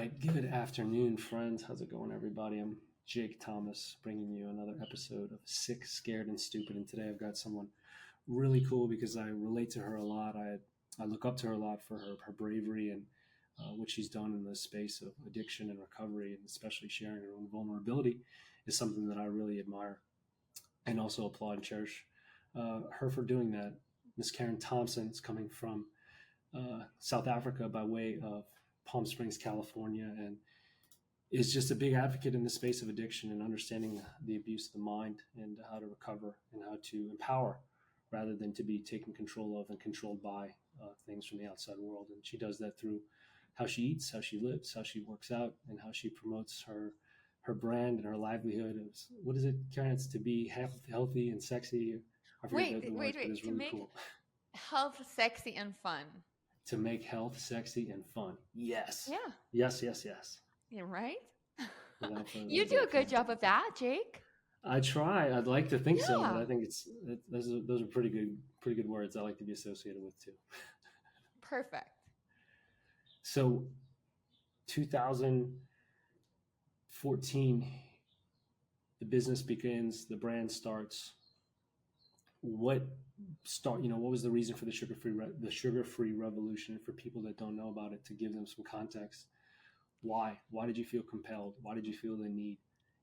right, good afternoon, friends. How's it going, everybody? I'm Jake Thomas, bringing you another episode of Sick, Scared, and Stupid. And today I've got someone really cool because I relate to her a lot. I look up to her a lot for her bravery and what she's done in the space of addiction and recovery, and especially sharing her own vulnerability is something that I really admire and also applaud and cherish her for doing that. Miss Karen Thompson is coming from South Africa by way of Palm Springs, California, and is just a big advocate in the space of addiction and understanding the abuse of the mind and how to recover and how to empower rather than to be taken control of and controlled by things from the outside world. And she does that through how she eats, how she lives, how she works out, and how she promotes her brand and her livelihood. What is it, Karen? It's to be healthy and sexy. I forget the words, but it's really cool. Health, sexy, and fun. To make health sexy and fun. Yes. Yeah. Yes. Yeah, right? You do a good job of that, Jake. I try. I'd like to think so, but I think those are pretty good words I like to be associated with too. Perfect. So 2014, the business begins, the brand starts. What was the reason for the sugar-free revolution? For people that don't know about it, to give them some context, why did you feel compelled? Why did you feel the need?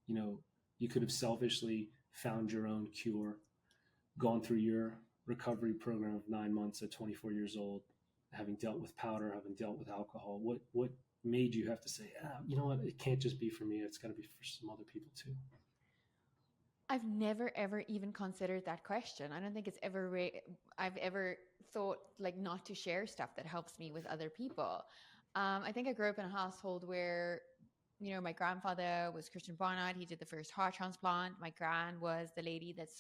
You could have selfishly found your own cure, gone through your recovery program of 9 months at 24 years old, having dealt with powder, having dealt with alcohol. What made you have to say, you know what, it can't just be for me, it's got to be for some other people too? I've never, ever even considered that question. I don't think I've ever thought not to share stuff that helps me with other people. I think I grew up in a household where, my grandfather was Christian Barnard. He did the first heart transplant. My gran was the lady that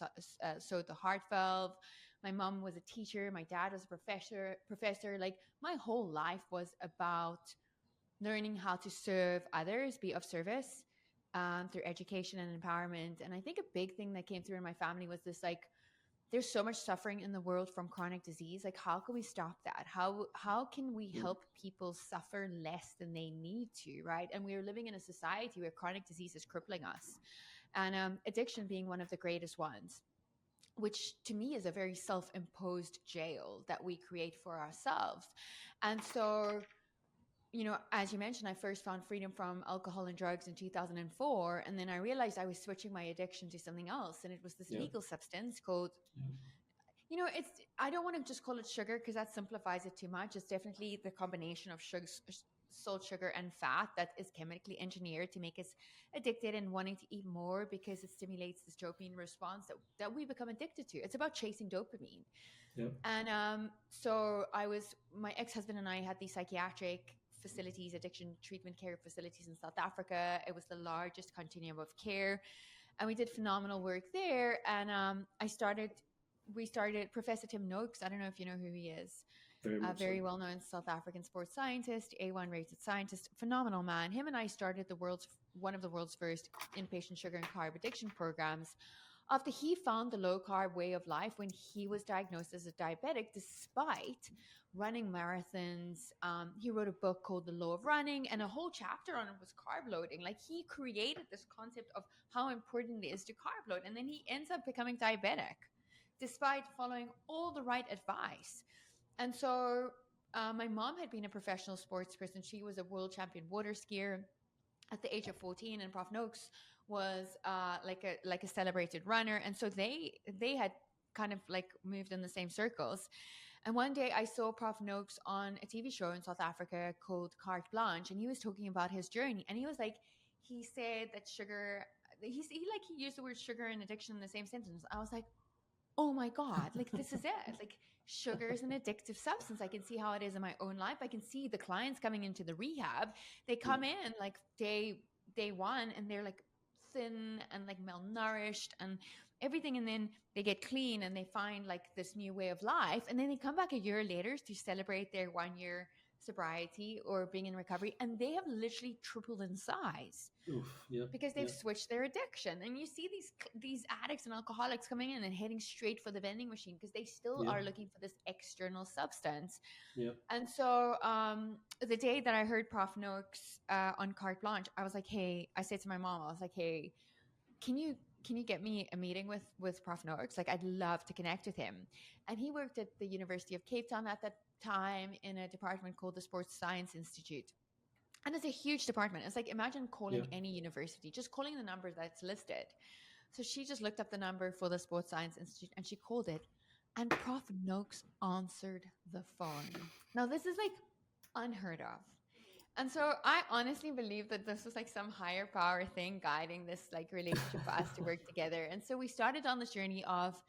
sewed the heart valve. My mom was a teacher. My dad was a professor. Like, my whole life was about learning how to serve others, be of service. Through education and empowerment. And I think a big thing that came through in my family was this, there's so much suffering in the world from chronic disease. How can we stop that? How can we help people suffer less than they need to, right? And we're living in a society where chronic disease is crippling us, and addiction being one of the greatest ones, which to me is a very self-imposed jail that we create for ourselves. And so, as you mentioned, I first found freedom from alcohol and drugs in 2004. And then I realized I was switching my addiction to something else. And it was this legal substance called, I don't want to just call it sugar because that simplifies it too much. It's definitely the combination of salt, sugar, and fat that is chemically engineered to make us addicted and wanting to eat more because it stimulates this dopamine response that we become addicted to. It's about chasing dopamine. Yep. And so my ex-husband and I had these psychiatric facilities, addiction treatment care facilities in South Africa. It was the largest continuum of care, and we did phenomenal work there. And we started Professor Tim Noakes. I don't know if you know who he is. Very well-known South African sports scientist, A1 rated scientist, phenomenal man. Him and I started one of the world's first inpatient sugar and carb addiction programs after he found the low-carb way of life when he was diagnosed as a diabetic, despite running marathons. He wrote a book called The Law of Running, and a whole chapter on it was carb loading. He created this concept of how important it is to carb load, and then he ends up becoming diabetic, despite following all the right advice. And so my mom had been a professional sports person. She was a world champion water skier at the age of 14, and Prof. Noakes was like a celebrated runner. And so they had kind of moved in the same circles. And one day I saw Prof. Noakes on a TV show in South Africa called Carte Blanche, and he was talking about his journey. And he said that sugar, he used the word sugar and addiction in the same sentence. I was like, oh my God, this is it. Sugar is an addictive substance. I can see how it is in my own life. I can see the clients coming into the rehab. They come in day one and they're thin and malnourished and everything. And then they get clean and they find this new way of life. And then they come back a year later to celebrate their 1 year sobriety or being in recovery, and they have literally tripled in size Oof. Yep. because they've Yep. switched their addiction. And you see these addicts and alcoholics coming in and heading straight for the vending machine because they still Yep. are looking for this external substance. Yep. And so the day that I heard Prof Noakes on Carte Blanche, I was like, hey, I said to my mom, I was like, hey, can you get me a meeting with Prof Noakes? Like, I'd love to connect with him. And he worked at the University of Cape Town at that time in a department called the Sports Science Institute. And it's a huge department. It's like, imagine calling Yep. any university, just calling the number that's listed. So she just looked up the number for the Sports Science Institute and she called it. And Prof Noakes answered the phone. Now, this is like unheard of. And so I honestly believe that this was like some higher power thing guiding this like relationship for us to work together. And so we started on this journey of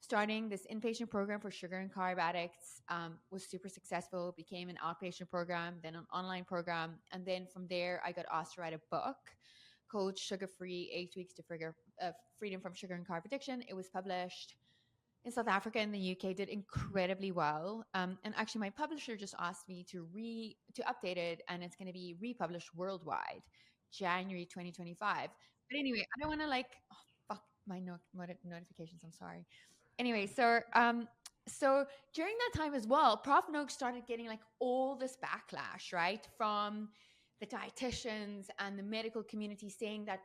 starting this inpatient program for sugar and carb addicts. Was super successful, became an outpatient program, then an online program. And then from there, I got asked to write a book called Sugar Free 8 Weeks to Freedom from Sugar and Carb Addiction. It was published in South Africa and the UK, did incredibly well. And actually, my publisher just asked me to update it, and it's going to be republished worldwide, January 2025. But anyway, I don't want to like fuck my notifications. I'm sorry. Anyway, so during that time as well, Prof Noakes started getting like all this backlash, right, from the dietitians and the medical community saying that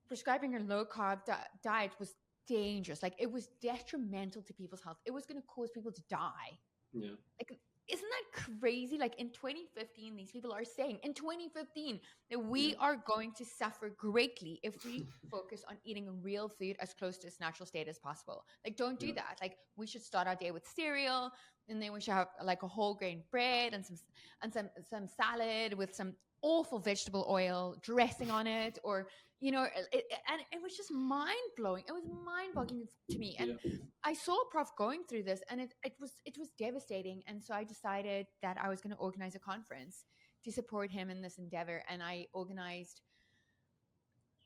prescribing a low carb diet was dangerous. Like it was detrimental to people's health. It was going to cause people to die. Yeah. Like, isn't that crazy? Like in 2015, these people are saying in 2015 that we Yeah. are going to suffer greatly if we focus on eating real food as close to its natural state as possible. Like, don't do Yeah. that. Like, we should start our day with cereal, and then we should have like a whole grain bread and some salad with some awful vegetable oil dressing on it, or and it was just mind blowing. It was mind boggling to me, and Yeah. I saw Prof going through this, and it was devastating. And so I decided that I was going to organize a conference to support him in this endeavor. And I organized.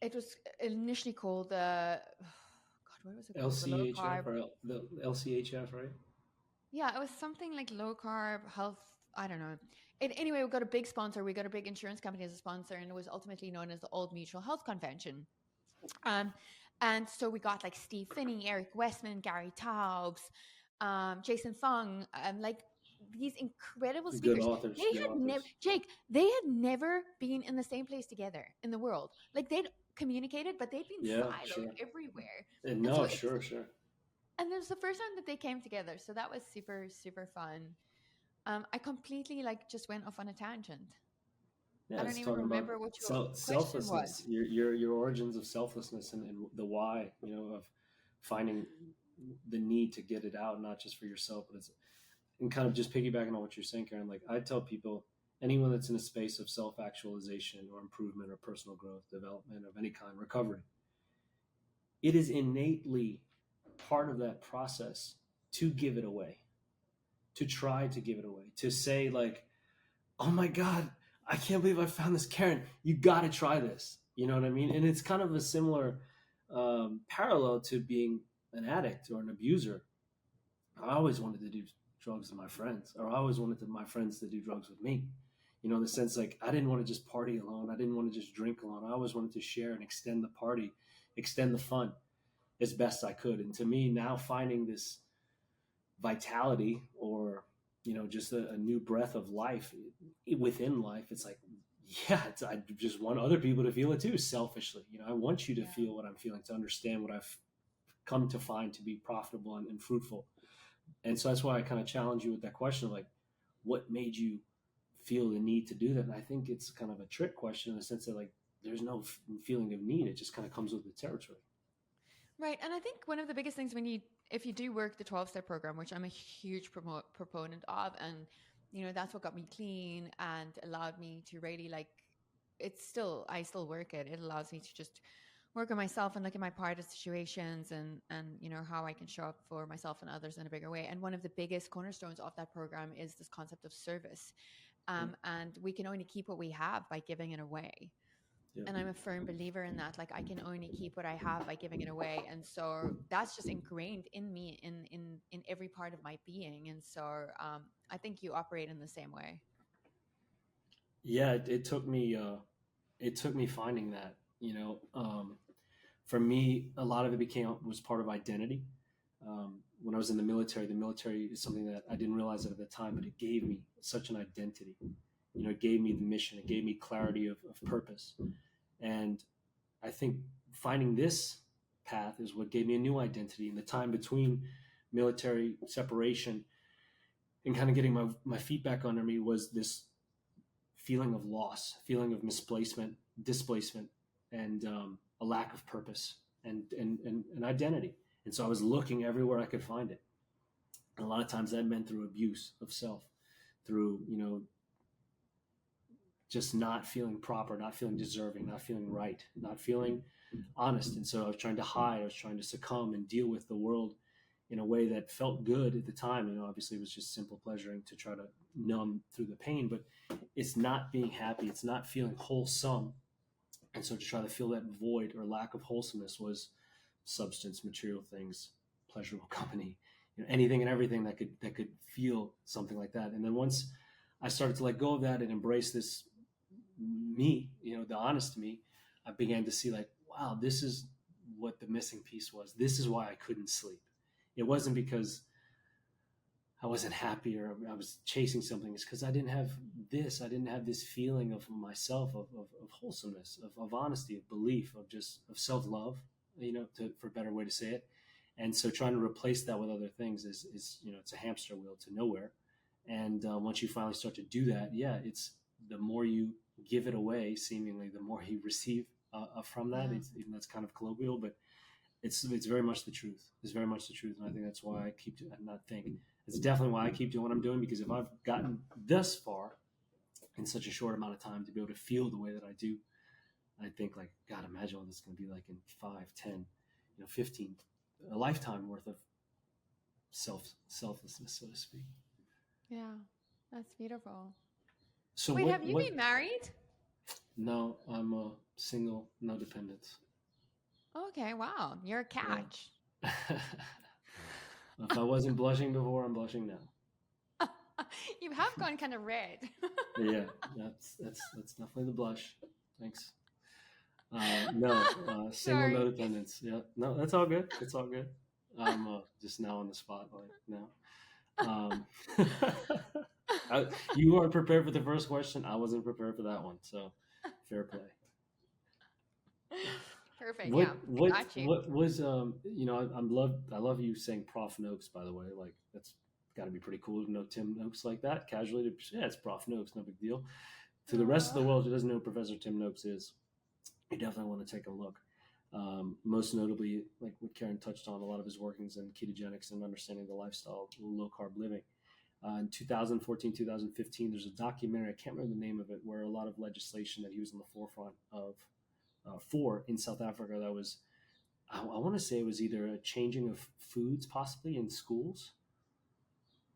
It was initially called the God, what was it called? The low LCHF carb. or the LCHF, right? Yeah, it was something like low carb health. I don't know. Anyway, we got a big sponsor. We got a big insurance company as a sponsor, and it was ultimately known as the Old Mutual Health Convention. Um, and so we got like Steve Finney, Eric Westman, Gary Taubes, Jason Fung, like these incredible Good speakers. authors. They Good had never, authors. Jake, they had never been in the same place together in the world. Like they'd communicated, but they'd been Yeah. siloed Sure. everywhere. And And so no. it was, Sure. Sure. and it was the first time that they came together. So that was super, super fun. I completely like just went off on a tangent. Yeah. I don't It's even talking about remember what your question was. selflessness. Your origins of selflessness and the why. Of finding the need to get it out, not just for yourself, but it's and kind of just piggybacking on what you're saying, Karen. Like I tell people, anyone that's in a space of self actualization or improvement or personal growth, development of any kind, recovery, it is innately part of that process to give it away, to try to give it away, to say like, "Oh my God, I can't believe I found this, Karen. You got to try this." You know what I mean? And it's kind of a similar parallel to being an addict or an abuser. I always wanted to do drugs with my friends, or I always wanted my friends to do drugs with me. In the sense like I didn't want to just party alone. I didn't want to just drink alone. I always wanted to share and extend the party, extend the fun as best I could. And to me, now finding this vitality or just a new breath of life within life, it's like, yeah, I just want other people to feel it too. Selfishly, I want you to Yeah. feel what I'm feeling, to understand what I've come to find to be profitable and fruitful. And so that's why I kind of challenge you with that question of like, what made you feel the need to do that? And I think it's kind of a trick question in the sense that like, there's no feeling of need. It just kind of comes with the territory. Right. And I think one of the biggest things if you do work the 12-step program, which I'm a huge proponent of, and, that's what got me clean and allowed me to really like, I still work it. It allows me to just work on myself and look at my private situations and, how I can show up for myself and others in a bigger way. And one of the biggest cornerstones of that program is this concept of service. Yeah. And we can only keep what we have by giving it away. Yeah. And I'm a firm believer in that. Like I can only keep what I have by giving it away. And so that's just ingrained in me in every part of my being. And so I think you operate in the same way. Yeah, it took me finding that, for me, a lot of it was part of identity. When I was in the military is something that I didn't realize it at the time, but it gave me such an identity. It gave me the mission, it gave me clarity of purpose. And I think finding this path is what gave me a new identity. In the time between military separation and kind of getting my feet back under me was this feeling of loss, feeling of misplacement, displacement, and a lack of purpose and identity. And so I was looking everywhere I could find it. And a lot of times that meant through abuse of self, through just not feeling proper, not feeling deserving, not feeling right, not feeling honest. And so I was trying to hide, I was trying to succumb and deal with the world in a way that felt good at the time. Obviously it was just simple pleasuring to try to numb through the pain, but it's not being happy, it's not feeling wholesome. And so to try to fill that void or lack of wholesomeness was substance, material things, pleasurable company, anything and everything that could feel something like that. And then once I started to let go of that and embrace this me, the honest me, I began to see like, wow, this is what the missing piece was. This is why I couldn't sleep. It wasn't because I wasn't happy or I was chasing something. It's because I didn't have this. I didn't have this feeling of myself, of wholesomeness, of honesty, of belief, of self-love, for a better way to say it. And so trying to replace that with other things is it's a hamster wheel to nowhere. And once you finally start to do that, yeah, it's the more you give it away, seemingly, the more you receive from that. Yeah. It's, even that's kind of colloquial, but it's very much the truth. It's very much the truth, and I think that's why I keep. I'm not thinking. It's definitely why I keep doing what I'm doing, because if I've gotten this far in such a short amount of time to be able to feel the way that I do, I think like, God, imagine what this is going to be like in 5, 10, 15, a lifetime worth of selflessness, so to speak. Yeah. That's beautiful. So Wait, have you what? been married? No, I'm a single, no dependents. Okay, wow. You're a catch. Yeah. If I wasn't blushing before, I'm blushing now. You have gone kind of red. Yeah, that's definitely the blush. Thanks. No, single, no Sorry. dependence. Yeah, no, that's all good. It's all good. I'm just now on the spotlight now. Um, you weren't prepared for the first question. I wasn't prepared for that one. So, fair play. Perfect. What Yeah, I what got you. what was I love you saying Prof Noakes, by the way. Like that's got to be pretty cool to know Tim Noakes like that casually. Yeah, it's Prof Noakes, no big deal. To the rest of the Aw. world who doesn't know who Professor Tim Noakes is, you definitely want to take a look. Most notably, like what Karen touched on, a lot of his workings in ketogenics and understanding the lifestyle, low carb living. In 2014, 2015, there's a documentary, I can't remember the name of it, where a lot of legislation that he was on the forefront of for in South Africa that was, I want to say it was either a changing of foods possibly in schools.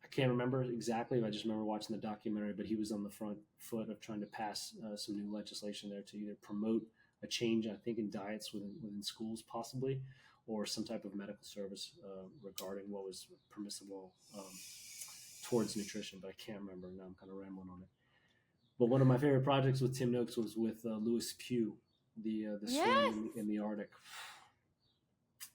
I can't remember exactly, but I just remember watching the documentary. But he was on the front foot of trying to pass some new legislation there to either promote a change, I think, in diets within schools, possibly, or some type of medical service regarding what was permissible towards nutrition. But I can't remember now. I'm kind of rambling on it. But one of my favorite projects with Tim Noakes was with Lewis Pugh, the swimming Yes, in the Arctic.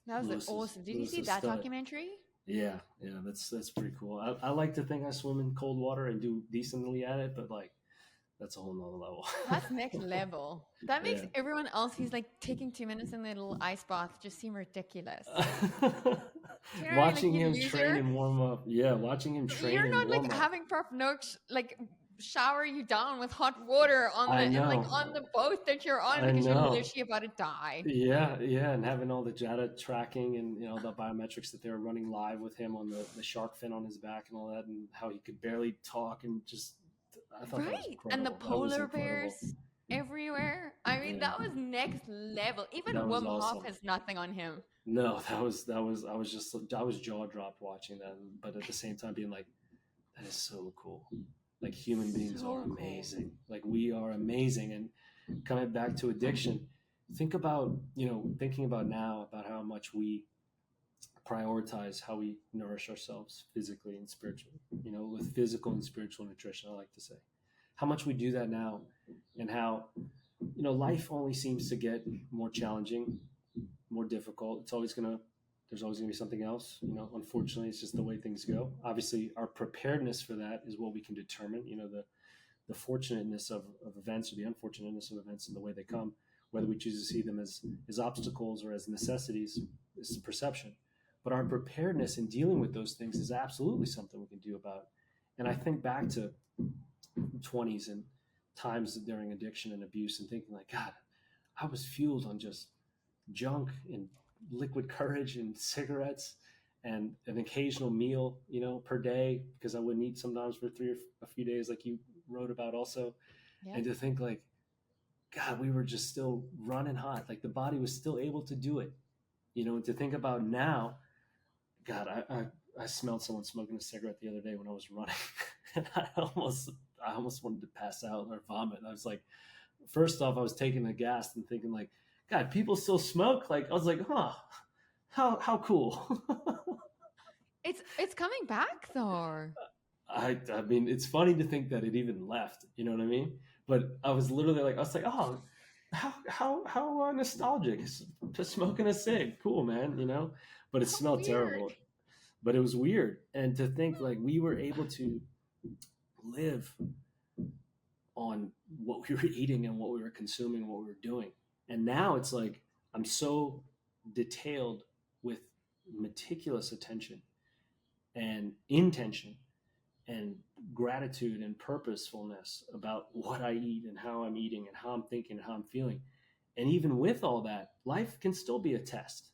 that was Lewis is awesome. Did you Lewis see is that stud. documentary? Yeah, yeah, that's pretty cool. I like to think I swim in cold water and do decently at it, but like that's a whole nother level. That's next level. That makes Yeah. everyone else who's like taking 2 minutes in the little ice bath just seem ridiculous. Do you know what I mean? Like, Watching you him train loser. and warm up. Yeah, watching him train You're and not like warm up. having Prof Noakes like shower you down with hot water on I the and like know. on the boat that you're on I because you're know. literally about to die. Yeah, yeah, and having all the data tracking and the biometrics that they were running live with him on the shark fin on his back and all that, and how he could barely talk and just, I thought that was Right. And the incredible. That was polar incredible. bears everywhere. I mean, Yeah, that was next level. Even that was Wim Hof awesome. has nothing on him. No, that was I was jaw dropped watching that, but at the same time being like, that is so cool. Like human beings are So cool. amazing. Like we are amazing. And coming back to addiction, think about thinking about now about how much we prioritize how we nourish ourselves physically and spiritually. With physical and spiritual nutrition, I like to say. how much we do that now, and how, life only seems to get more challenging, more difficult. There's always gonna be something else. Unfortunately, it's just the way things go. Obviously, our preparedness for that is what we can determine. The fortunateness of events, or the unfortunateness of events, and the way they come, whether we choose to see them as obstacles or as necessities, is perception. But our preparedness in dealing with those things is absolutely something we can do about. And I think back to 20s and times during addiction and abuse, and thinking like, God, I was fueled on just junk and liquid courage and cigarettes and an occasional meal, per day, because I wouldn't eat sometimes for a few days, like you wrote about also. Yeah. And to think like, God, we were just still running hot. Like the body was still able to do it, and to think about now, God, I smelled someone smoking a cigarette the other day when I was running. And I almost wanted to pass out or vomit. I was like, first off, I was taking a gas and thinking like, God, people still smoke. Like I was like, huh, how cool. It's coming back though. I mean, it's funny to think that it even left. You know what I mean? But I was literally like, I was like, oh, how nostalgic, just smoking a cig, cool, man. But it How smelled weird. terrible. But it was weird, and to think like we were able to live on what we were eating and what we were consuming and what we were doing. And now it's like I'm so detailed with meticulous attention and intention and gratitude and purposefulness about what I eat and how I'm eating and how I'm thinking and how I'm feeling. And even with all that, life can still be a test.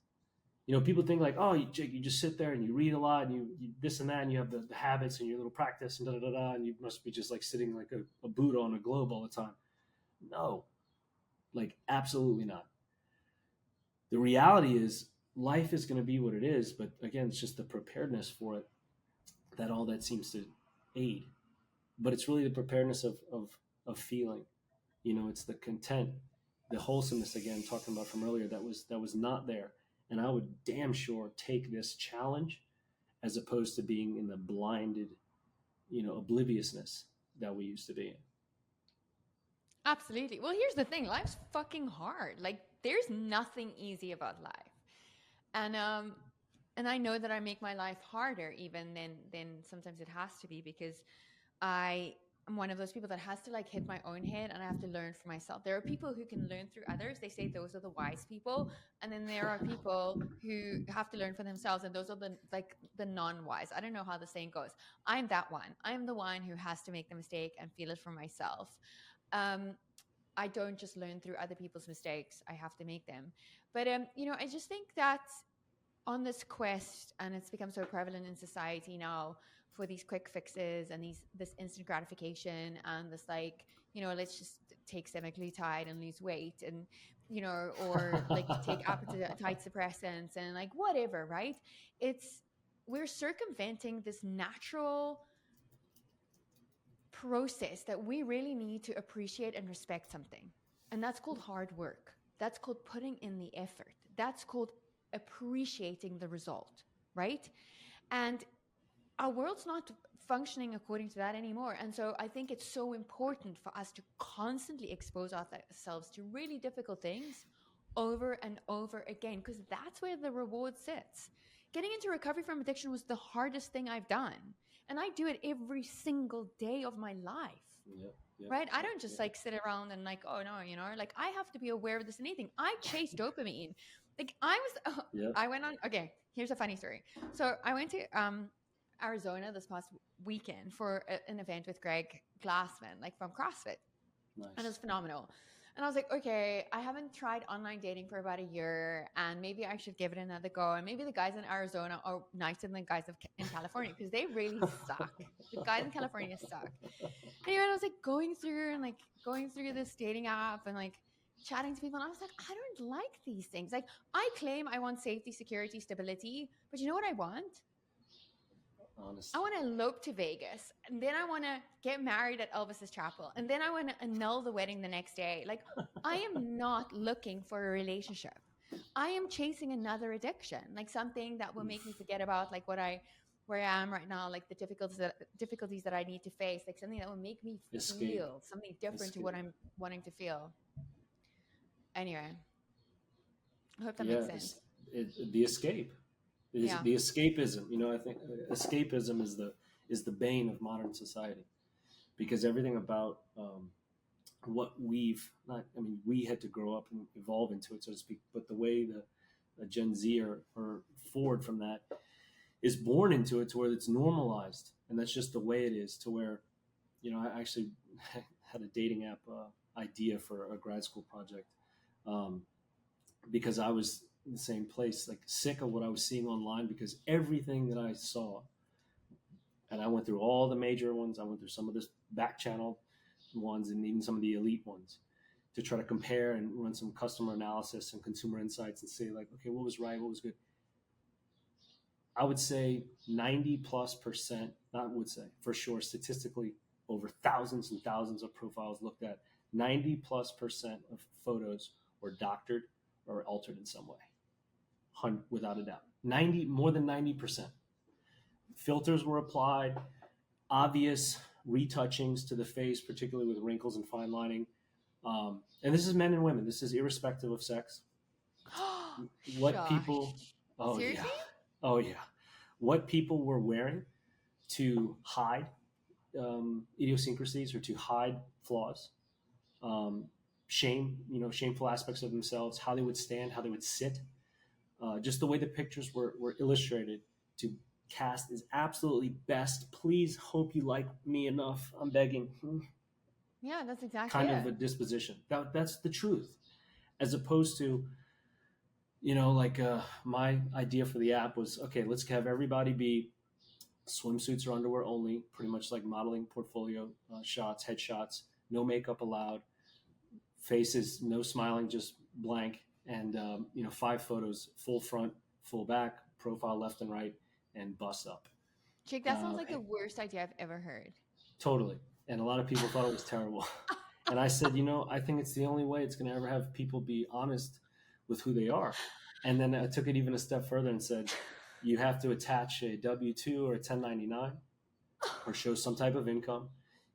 People think like, oh, Jake, you just sit there and you read a lot and you this and that, and you have the habits and your little practice and da da da da, and you must be just like sitting like a Buddha on a globe all the time. No, like absolutely not. The reality is life is going to be what it is, but again, it's just the preparedness for it that all that seems to aid. But it's really the preparedness of feeling. It's the content, the wholesomeness, again talking about from earlier, that was not there. And I would damn sure take this challenge as opposed to being in the blinded, obliviousness that we used to be in. Absolutely. Well, here's the thing. Life's fucking hard. Like there's nothing easy about life. And I know that I make my life harder even than sometimes it has to be, because I am one of those people that has to like hit my own head, and I have to learn for myself. There are people who can learn through others. They say those are the wise people, and then there are people who have to learn for themselves, and those are the non-wise. I don't know how the saying goes. I'm that one. I'm the one who has to make the mistake and feel it for myself. Um, I don't just learn through other people's mistakes. I have to make them. But I just think that on this quest, and it's become so prevalent in society now, for these quick fixes and this instant gratification, and this like, let's just take semaglutide and lose weight, and or like take appetite suppressants and like whatever, right? It's We're circumventing this natural process that we really need to appreciate and respect something. And that's called hard work. That's called putting in the effort. That's called appreciating the result, right? And our world's not functioning according to that anymore. And so I think it's so important for us to constantly expose ourselves to really difficult things over and over again, because that's where the reward sits. Getting into recovery from addiction was the hardest thing I've done. And I do it every single day of my life. Yep, yep, Right? I yep, don't just yep. like sit around and like, oh no, like I have to be aware of this and anything. I chase dopamine. Like Yep. I went on, okay, here's a funny story. So I went to Arizona this past weekend for an event with Greg Glassman, like from CrossFit. And it Nice. was phenomenal. And I was like, okay, I haven't tried online dating for about a year, and maybe I should give it another go. And maybe the guys in Arizona are nicer than the guys in California, because they really suck. The guys in California suck. Anyway, I was like going through this dating app and like chatting to people, and I was like, I don't like these things. Like I claim I want safety, security, stability, but you know what I want? I Honesty. want to elope to Vegas, and then I want to get married at Elvis's chapel, and then I want to annul the wedding the next day. Like, I am not looking for a relationship. I am chasing another addiction, like something that will make me forget about like where I am right now, like the difficulties that I need to face, like something that will make me Escape. feel something different to what Escape. I'm wanting to feel. Anyway, I hope that makes Yeah, sense. the escape is Yeah. the escapism. You know, I think escapism is the bane of modern society, because everything about what we've not. I mean, we had to grow up and evolve into it, so to speak. But the way the Gen Z or forward from that is born into it, to where it's normalized, and that's just the way it is. To where, you know, I actually had a dating app idea for a grad school project, um, because I was in the same place, like sick of what I was seeing online, because everything that I saw, and I went through all the major ones, I went through some of the back channel ones, and even some of the elite ones, to try to compare and run some customer analysis and consumer insights and say, like, okay, what was right, what was good. I would say 90 plus percent, not would say, for sure, statistically, over thousands and thousands of profiles looked at, 90 plus percent of photos were doctored or altered in some way, without a doubt. 90, more than 90%. Filters were applied, obvious retouchings to the face, particularly with wrinkles and fine lining. And this is men and women. This is irrespective of sex. What people, Shush. oh yeah, Seriously? oh yeah, what people were wearing to hide idiosyncrasies or to hide flaws, um, shame, shameful aspects of themselves, how they would stand, how they would sit, just the way the pictures were illustrated to cast is absolutely best. Please, hope you like me enough. I'm begging. Yeah, that's exactly Kind of it. a disposition. That's the truth, as opposed to, like my idea for the app was, okay, let's have everybody be swimsuits or underwear only, pretty much like modeling portfolio shots, headshots, no makeup allowed, faces, no smiling, just blank, and 5 photos, full front, full back, profile left and right, and bust up. Chick, that sounds like the And worst idea I've ever heard. totally. And a lot of people thought it was terrible. And I said, I think it's the only way it's going to ever have people be honest with who they are. And then I took it even a step further and said, you have to attach a W-2 or a 1099 or show some type of income.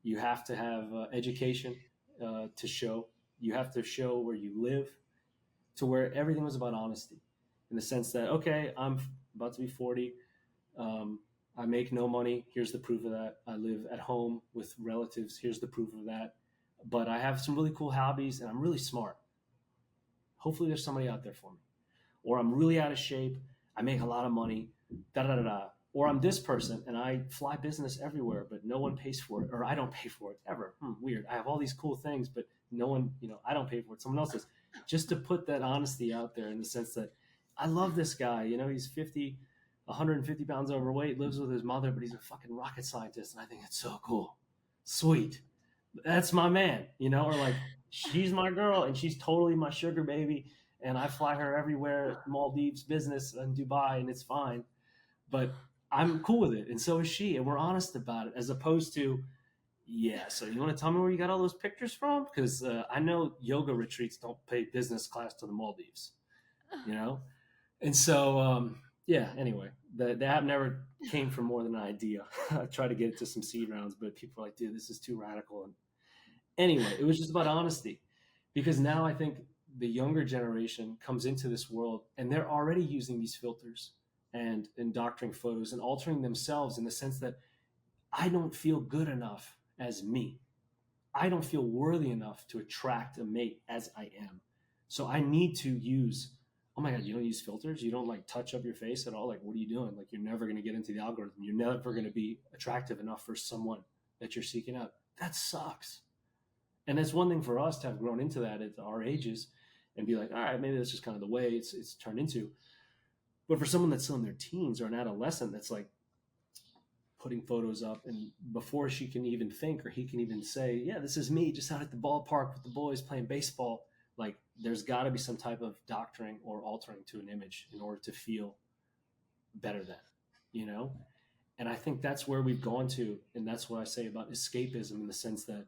You have to have education to show. You have to show where you live, to where everything was about honesty, in the sense that, okay, I'm about to be 40. I make no money. Here's the proof of that. I live at home with relatives. Here's the proof of that. But I have some really cool hobbies, and I'm really smart. Hopefully there's somebody out there for me. Or I'm really out of shape. I make a lot of money. Da da da da. Or I'm this person and I fly business everywhere, but no one pays for it, or I don't pay for it ever. Weird. I have all these cool things, but no one, I don't pay for it. Someone else does. Just to put that honesty out there, in the sense that I love this guy. He's 50, 150 pounds overweight, lives with his mother, but he's a fucking rocket scientist, and I think it's so cool. Sweet. That's my man, or like, she's my girl and she's totally my sugar baby, and I fly her everywhere, Maldives business and Dubai, and it's fine. But I'm cool with it, and so is she, and we're honest about it, as opposed to, yeah, so you want to tell me where you got all those pictures from? Because I know yoga retreats don't pay business class to the Maldives, you know? And so, yeah, anyway, the app never came from more than an idea. I tried to get it to some seed rounds, but people are like, dude, this is too radical. And anyway, it was just about honesty, because now I think the younger generation comes into this world and they're already using these filters and doctoring photos and altering themselves, in the sense that I don't feel good enough as me. I don't feel worthy enough to attract a mate as I am. So I need to use, oh my God, you don't use filters? You don't like touch up your face at all? Like, what are you doing? Like, you're never going to get into the algorithm. You're never going to be attractive enough for someone that you're seeking out. That sucks. And it's one thing for us to have grown into that at our ages and be like, all right, maybe that's just kind of the way it's turned into. But for someone that's still in their teens or an adolescent, that's like putting photos up, and before she can even think or he can even say, yeah, this is me just out at the ballpark with the boys playing baseball, like, there's got to be some type of doctoring or altering to an image in order to feel better than, And I think that's where we've gone to. And that's what I say about escapism, in the sense that,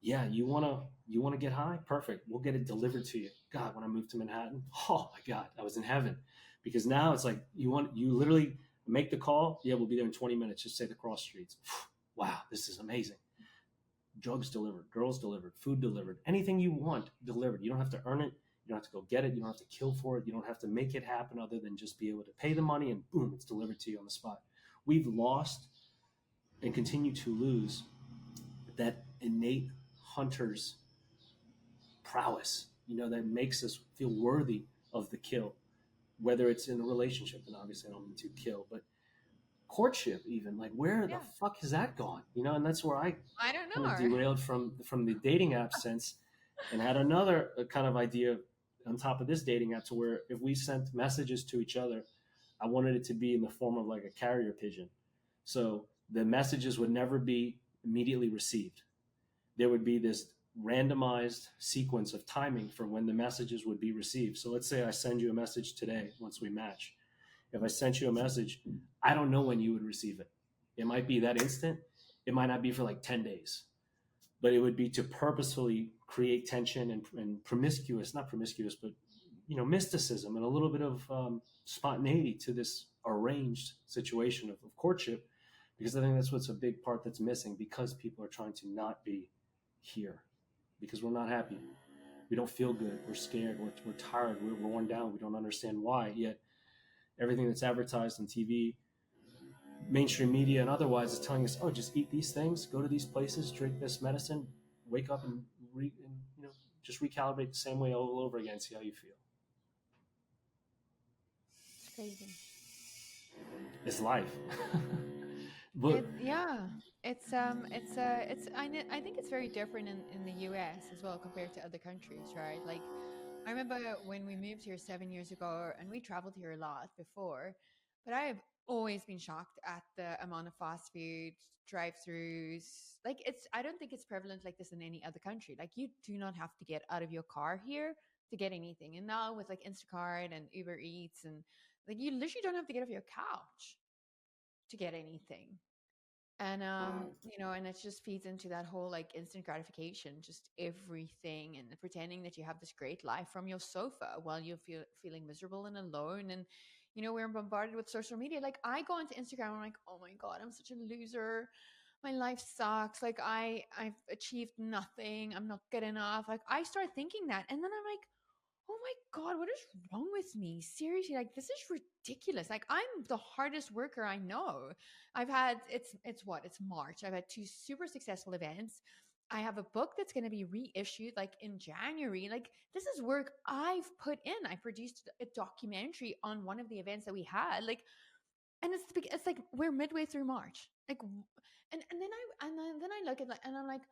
yeah, you want to get high? Perfect. We'll get it delivered to you. God, when I moved to Manhattan, oh my God, I was in heaven, because now it's like you literally, make the call. Yeah, we'll be there in 20 minutes. Just say the cross streets. Wow, this is amazing. Drugs delivered, girls delivered, food delivered, anything you want delivered. You don't have to earn it. You don't have to go get it. You don't have to kill for it. You don't have to make it happen other than just be able to pay the money and boom, it's delivered to you on the spot. We've lost and continue to lose that innate hunter's prowess, that makes us feel worthy of the kill, whether it's in a relationship, and obviously I don't mean to kill, but courtship even, like where the Yeah. fuck has that gone? And that's where I I don't kind of know. derailed from the dating app sense and had another kind of idea on top of this dating app, to where if we sent messages to each other, I wanted it to be in the form of like a carrier pigeon. So the messages would never be immediately received. There would be this randomized sequence of timing for when the messages would be received. So let's say I send you a message today once we match. If I sent you a message, I don't know when you would receive it. It might be that instant. It might not be for like 10 days, but it would be to purposefully create tension and promiscuous, not promiscuous, but, mysticism and a little bit of spontaneity to this arranged situation of courtship, because I think that's what's a big part that's missing, because people are trying to not be here, because we're not happy. We don't feel good. We're scared. We're tired. We're worn down. We don't understand why. Yet everything that's advertised on TV, mainstream media, and otherwise is telling us, oh, just eat these things, go to these places, drink this medicine, wake up and just recalibrate the same way all over again, see how you feel. It's crazy. It's life. But Yeah, I think it's very different in the US as well compared to other countries, right? Like, I remember when we moved here 7 years ago, and we traveled here a lot before, but I have always been shocked at the amount of fast food drive-throughs. Like, I don't think it's prevalent like this in any other country. Like, you do not have to get out of your car here to get anything. And now with like Instacart and Uber Eats, and like, you literally don't have to get off your couch to get anything. And and it just feeds into that whole like instant gratification, just everything, and pretending that you have this great life from your sofa while you're feeling miserable and alone. And we're bombarded with social media. Like, I go into Instagram, I'm like, oh my god, I'm such a loser, my life sucks, like I've achieved nothing, I'm not good enough. Like, I start thinking that, and then I'm like, oh my god, what is wrong with me? Seriously, like, this is ridiculous. Like, I'm the hardest worker I know. I've had it's March. I've had two super successful events. I have a book that's going to be reissued like in January. Like, this is work I've put in. I produced a documentary on one of the events that we had. Like, and it's like we're midway through March. Like, and then I look at like, and I'm like,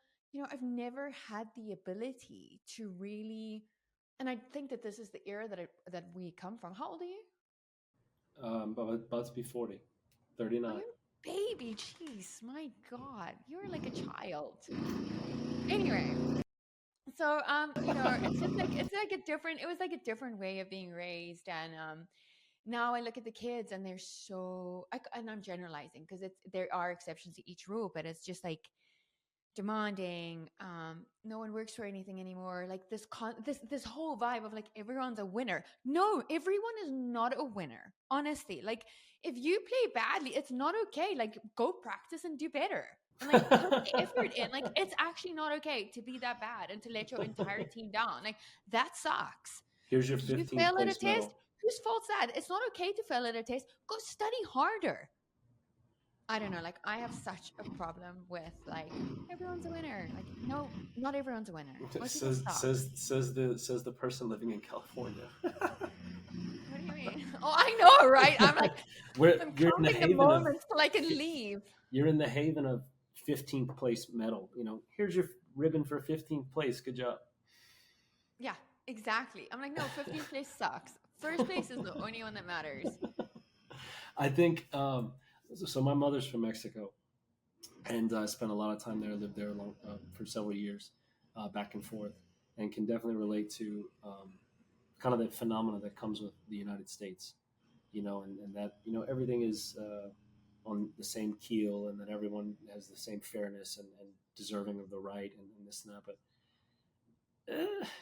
I've never had the ability to really, and I think that this is the era that we come from. How old are you? about to be 40, Oh, 39. you're a baby. Jeez, my God, you're like a child. Anyway, so it's like a different. It was like a different way of being raised, and now I look at the kids, and they're and I'm generalizing because there are exceptions to each rule, but it's just like demanding. No one works for anything anymore. Like, this whole vibe of like everyone's a winner. No, everyone is not a winner, honestly. Like, if you play badly, it's not okay. Like, go practice and do better, and like put the effort in. Like, it's actually not okay to be that bad and to let your entire team down. Like, that sucks. Here's your You 15th fail at a place test, medal. whose fault's that? It's not okay to fail at a test. Go study harder. I don't know. Like, I have such a problem with like everyone's a winner. Like, no, not everyone's a winner. Most people says suck. says says the person living in California. What do you mean? Oh, I know, right? I'm like, Where I'm you're in the counting the haven of moments till I can leave. you're in the haven of 15th place medal. Here's your ribbon for 15th place. Good job. Yeah, exactly. I'm like, no, 15th place sucks. First place is the only one that matters. I think so. My mother's from Mexico, and I spent a lot of time there. Lived there for several years, back and forth, and can definitely relate to kind of the phenomena that comes with the United States. And that everything is on the same keel, and that everyone has the same fairness and deserving of the right, and this and that. But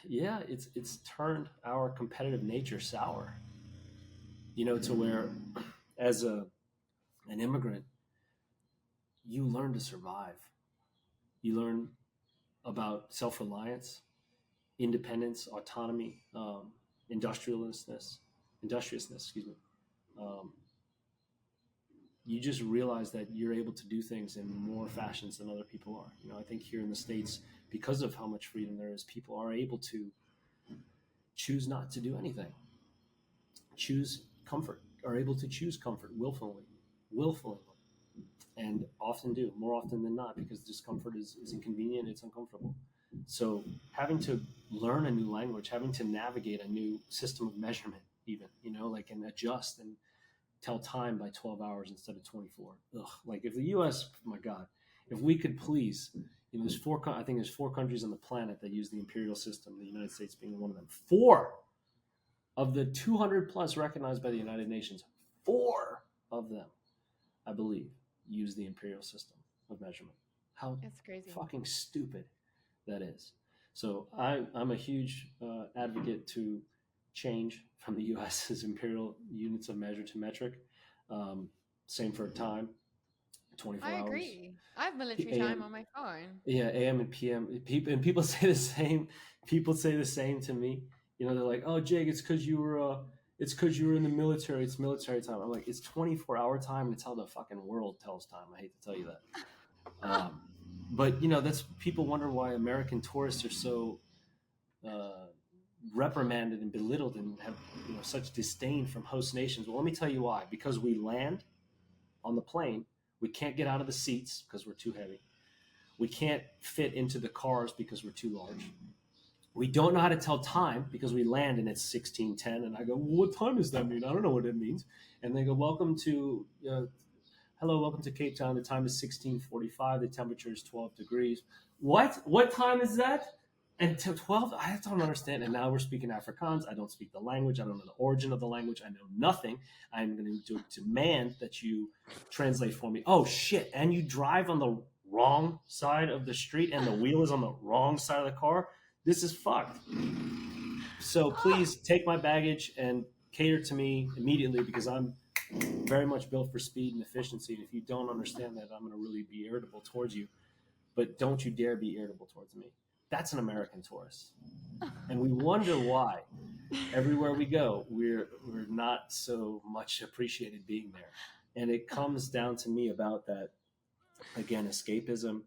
yeah, it's turned our competitive nature sour. To where as a an immigrant, you learn to survive. You learn about self-reliance, independence, autonomy, industriousness, excuse me. Um, you just realize that you're able to do things in more fashions than other people are. I think here in the States, because of how much freedom there is, people are able to choose not to do anything, choose comfort, are able to choose comfort willfully, and often do, more often than not, because discomfort is inconvenient, it's uncomfortable. So having to learn a new language, having to navigate a new system of measurement, even, like, and adjust and tell time by 12 hours instead of 24. Ugh, like if the US, my God, if we could please, I think there's 4 countries on the planet that use the imperial system, the United States being one of them. Four of the 200 plus recognized by the United Nations, four of them, I believe, use the imperial system of measurement. How It's crazy. fucking stupid that is. So I'm a huge advocate to change from the US's imperial units of measure to metric. Um, Same for time, 24 I hours. agree. I have military time AM, on my phone. yeah, AM and PM. People say the same. People say the same to me. They're like, "Oh, Jake, it's because you were in the military. It's military time." I'm like, "It's 24-hour time. It's how the fucking world tells time." I hate to tell you that. Um, but that's, people wonder why American tourists are so uh, reprimanded and belittled and have such disdain from host nations. Well, let me tell you why. Because we land on the plane, we can't get out of the seats because we're too heavy. We can't fit into the cars because we're too large. We don't know how to tell time because we land and it's 16:10, and I go, "Well, what time does that mean? I don't know what it means." And they go, hello, welcome to Cape Town. The time is 16:45. The temperature is 12 degrees. What time is that? And to 12, I don't understand. And now we're speaking Afrikaans. I don't speak the language. I don't know the origin of the language. I know nothing. I'm going to demand that you translate for me. Oh, shit. And you drive on the wrong side of the street and the wheel is on the wrong side of the car. This is fucked. So please take my baggage and cater to me immediately, because I'm very much built for speed and efficiency. And if you don't understand that, I'm going to really be irritable towards you. But don't you dare be irritable towards me. That's an American tourist. And we wonder why everywhere we go, we're not so much appreciated being there. And it comes down to me about that, again, escapism.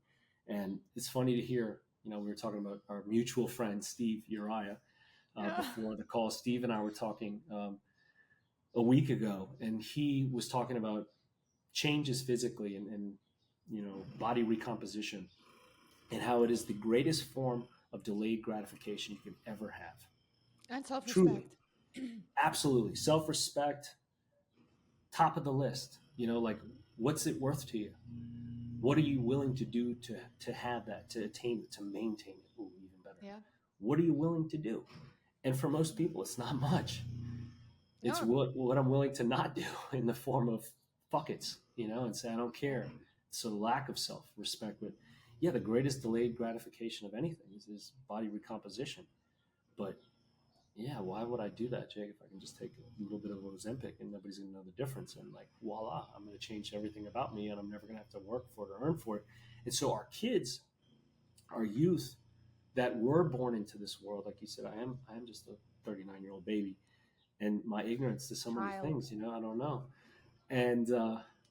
And it's funny to hear, we were talking about our mutual friend, Steve Uriah, Yeah. before the call. Steve and I were talking a week ago, and he was talking about changes physically and body recomposition, and how it is the greatest form of delayed gratification you can ever have. And self Truly, respect. absolutely, self-respect, top of the list. Like, what's it worth to you? What are you willing to do to have that, to attain it, to maintain it? Ooh, even better. Yeah. What are you willing to do? And for most people, it's not much. It's No. what I'm willing to not do in the form of fuck it's, and say I don't care. It's a lack of self-respect. But yeah, the greatest delayed gratification of anything is body recomposition. But yeah, why would I do that, Jake, if I can just take a little bit of Ozempic and nobody's gonna know the difference, and like voila, I'm gonna change everything about me and I'm never gonna have to work for it or earn for it. And so our kids, our youth that were born into this world, like you said, I am just a 39-year-old baby, and my ignorance to so many Child. things, I don't know. And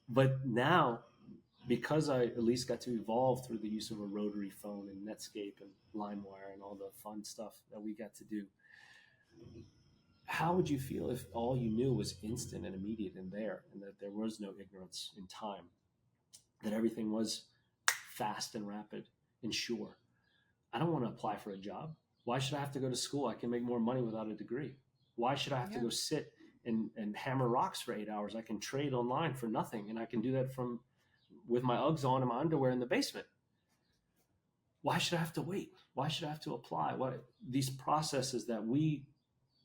but now, because I at least got to evolve through the use of a rotary phone and Netscape and LimeWire and all the fun stuff that we got to do, how would you feel if all you knew was instant and immediate and there, and that there was no ignorance in time, that everything was fast and rapid and sure? I don't want to apply for a job. Why should I have to go to school? I can make more money without a degree. Why should I have to Yeah. go sit and hammer rocks for 8 hours? I can trade online for nothing, and I can do that from with my Uggs on and my underwear in the basement. Why should I have to wait? Why should I have to apply? What these processes that we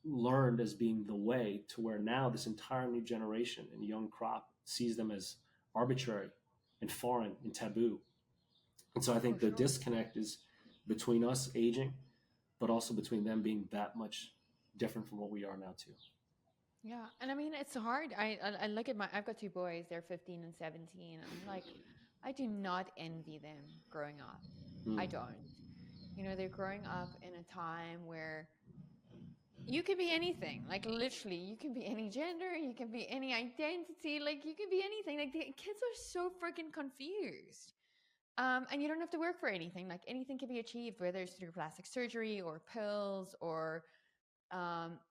learned as being the way, to where now this entire new generation and young crop sees them as arbitrary and foreign and taboo. And so I For think the sure. disconnect is between us aging, but also between them being that much different from what we are now too. Yeah. And I mean, it's hard. I look at I've got two boys, they're 15 and 17. And I'm like, I do not envy them growing up. I Mm. don't. You know, they're growing up in a time where you can be anything. Like literally, you can be any gender, you can be any identity, like you can be anything. Like the kids are so freaking confused. And you don't have to work for anything. Like anything can be achieved, whether it's through plastic surgery or pills or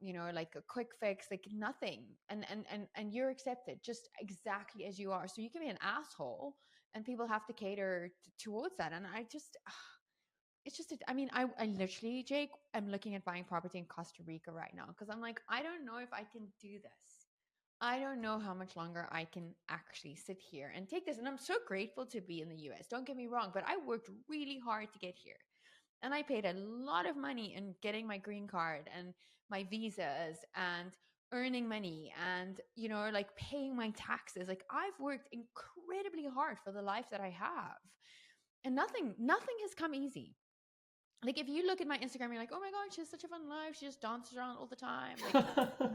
you know, like a quick fix, like nothing. And you're accepted just exactly as you are. So you can be an asshole and people have to cater towards that. And I just it's just I mean, I literally, Jake, I'm looking at buying property in Costa Rica right now because I'm like, I don't know if I can do this. I don't know how much longer I can actually sit here and take this. And I'm so grateful to be in the US. Don't get me wrong, but I worked really hard to get here. And I paid a lot of money in getting my green card and my visas and earning money and, you know, like paying my taxes. Like I've worked incredibly hard for the life that I have. And nothing has come easy. Like if you look at my Instagram, you're like, oh my god, she has such a fun life. She just dances around all the time, like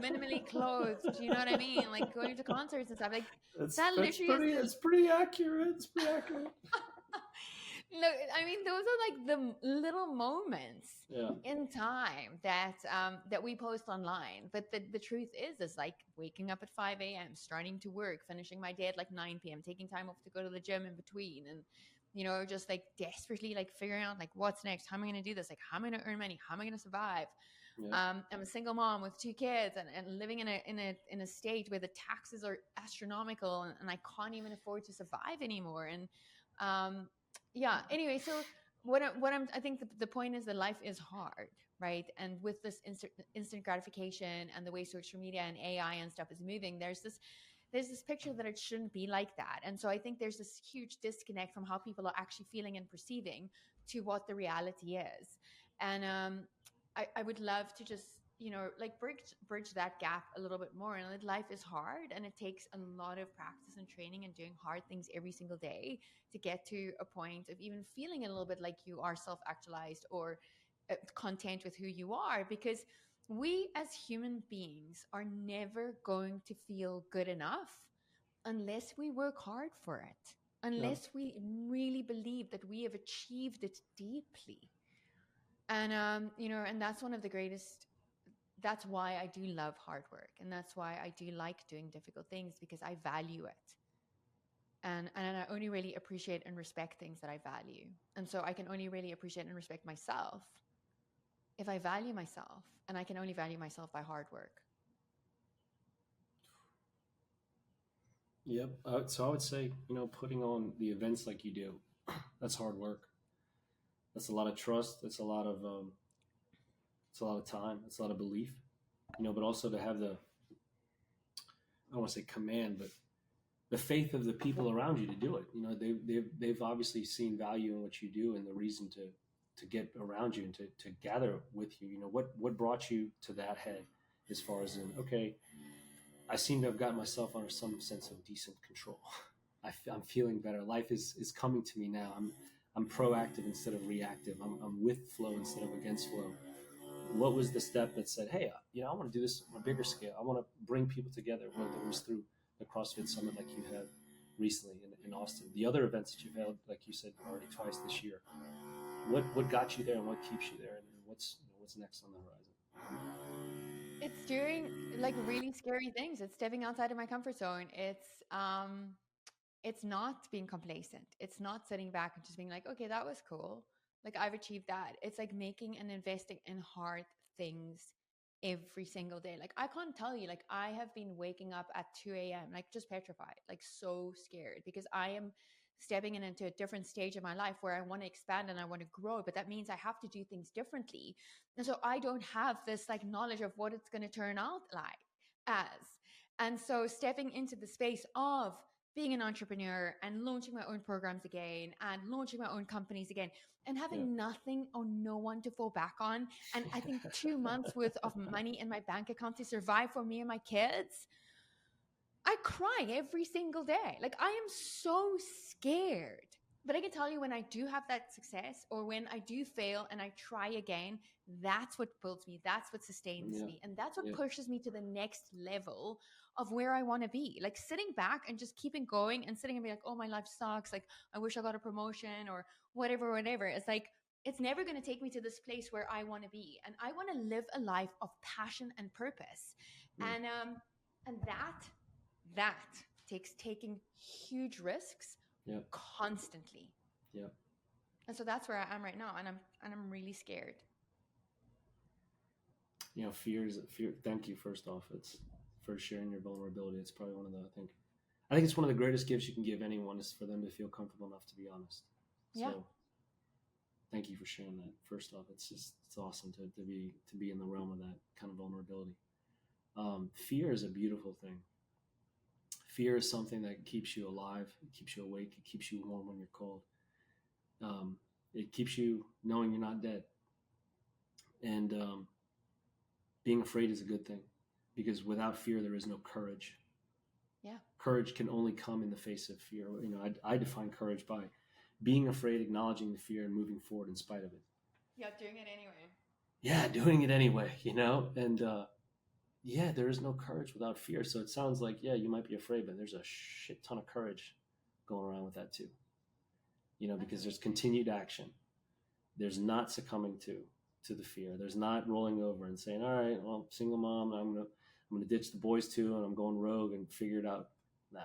minimally clothed. Do you know what I mean? Like going to concerts and stuff. Like that That's literally is. pretty. It's pretty accurate. It's pretty accurate. No, I mean those are like the little moments Yeah. in time that we post online. But the truth is like waking up at 5 a.m., starting to work, finishing my day at like 9 p.m., taking time off to go to the gym in between, and you know, just like desperately like figuring out like what's next, how am I going to do this, like how am I going to earn money, how am I going to survive. Yeah. I'm a single mom with two kids and living in a state where the taxes are astronomical and I can't even afford to survive anymore. And um, yeah. Anyway, so I think the point is that life is hard, right? And with this instant gratification and the way social media and AI and stuff is moving, there's this picture that it shouldn't be like that. And so I think there's this huge disconnect from how people are actually feeling and perceiving to what the reality is. And I would love to just, you know, like bridge that gap a little bit more. And that life is hard and it takes a lot of practice and training and doing hard things every single day to get to a point of even feeling a little bit like you are self-actualized or content with who you are, because we as human beings are never going to feel good enough unless we work hard for it, Yeah. unless we really believe that we have achieved it deeply. And you know, and that's one of the greatest, that's why I do love hard work, and that's why I do like doing difficult things, because I value it. And I only really appreciate and respect things that I value. And so I can only really appreciate and respect myself if I value myself, and I can only value myself by hard work. Yep. So I would say, putting on the events like you do, that's hard work. That's a lot of trust. It's a lot of time. It's a lot of belief. But also to have I don't want to say command, but the faith of the people around you to do it. They've obviously seen value in what you do and the reason to get around you and to gather with you. What brought you to that head as far as in, okay, I seem to have gotten myself under some sense of decent control. I'm feeling better. Life is coming to me now. I'm proactive instead of reactive. I'm with flow instead of against flow. What was the step that said, hey, I want to do this on a bigger scale. I want to bring people together, whether it was through the CrossFit Summit like you had recently in Austin, the other events that you've held, like you said, already twice this year. What got you there and what keeps you there, and what's next on the horizon? It's doing like really scary things. It's stepping outside of my comfort zone. It's not being complacent. It's not sitting back and just being like, okay, that was cool. Like I've achieved that. It's like making and investing in hard things every single day. Like I can't tell you, like I have been waking up at 2 a.m., like just petrified, like so scared, because I am stepping into a different stage of my life where I want to expand and I want to grow, but that means I have to do things differently. And so I don't have this like knowledge of what it's going to turn out like as. And so stepping into the space of being an entrepreneur and launching my own programs again and launching my own companies again and Yeah. having nothing or no one to fall back on. And I think 2 months worth of money in my bank account to survive for me and my kids. I cry every single day. Like I am so scared. But I can tell you when I do have that success or when I do fail and I try again, that's what builds me. That's what sustains Yeah. me. And that's what Yeah. pushes me to the next level of where I want to be. Like sitting back and just keeping going and sitting and be like, oh, my life sucks. Like, I wish I got a promotion or whatever, whatever. It's like, it's never going to take me to this place where I want to be. And I want to live a life of passion and purpose. Mm. And that takes taking huge risks Yeah. constantly. Yeah. And so that's where I am right now, and I'm really scared. You know, fear is fear. Thank you, first off. It's for sharing your vulnerability. It's probably one of the, I think it's one of the greatest gifts you can give anyone is for them to feel comfortable enough to be honest. Yeah. So thank you for sharing that. First off, it's awesome to be in the realm of that kind of vulnerability. Fear is a beautiful thing. Fear is something that keeps you alive, it keeps you awake, it keeps you warm when you're cold. It keeps you knowing you're not dead. And being afraid is a good thing because without fear, there is no courage. Yeah. Courage can only come in the face of fear. You know, I define courage by being afraid, acknowledging the fear, and moving forward in spite of it. Yeah, doing it anyway. Yeah, doing it anyway, you know? And yeah, there is no courage without fear. So it sounds like, yeah, you might be afraid, but there's a shit ton of courage going around with that too. You know, because there's Absolutely. continued action. There's not succumbing to the fear. There's not rolling over and saying, all right, well, single mom, I'm gonna ditch the boys too, and I'm going rogue and figure it out. Nah.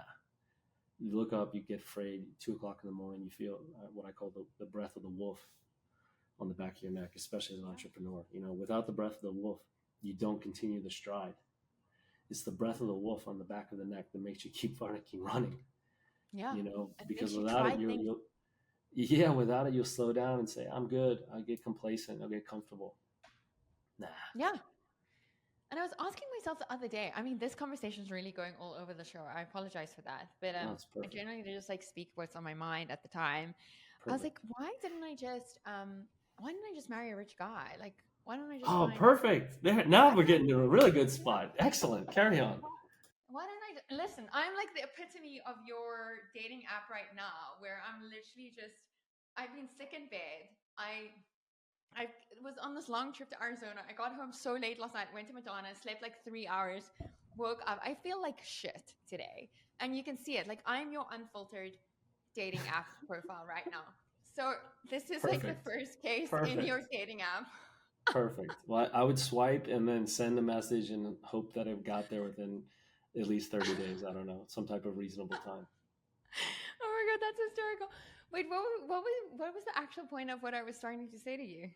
You look up, you get afraid. 2 o'clock in the morning, you feel what I call the breath of the wolf on the back of your neck, especially as an Yeah. entrepreneur. You know, without the breath of the wolf, you don't continue the stride. It's the breath of the wolf on the back of the neck that makes you keep fucking running. Yeah. You know, It because makes you without try it, things. yeah, without it, you'll slow down and say, "I'm good." I'll get complacent. I'll get comfortable. Nah, Yeah. And I was asking myself the other day, I mean, this conversation is really going all over the show. I apologize for that. But no, it's I perfect. generally just like speak what's on my mind at the time. I was like, Perfect. why didn't I just marry a rich guy? Like, why don't I just Oh, find perfect. There, now we're getting to a really good spot. Excellent. Carry on. why don't listen? I'm like the epitome of your dating app right now, where I'm literally just, I've been sick in bed. I was on this long trip to Arizona. I got home so late last night, went to McDonald's, slept like 3 hours, woke up. I feel like shit today. And you can see it. Like, I'm your unfiltered dating app profile right now. So this is like the Perfect. first case in your Perfect. dating app. Perfect. Well, I would swipe and then send a message and hope that it got there within at least 30 days. I don't know, some type of reasonable time. Oh my god, that's hysterical. Wait, what was the actual point of what I was starting to say to you?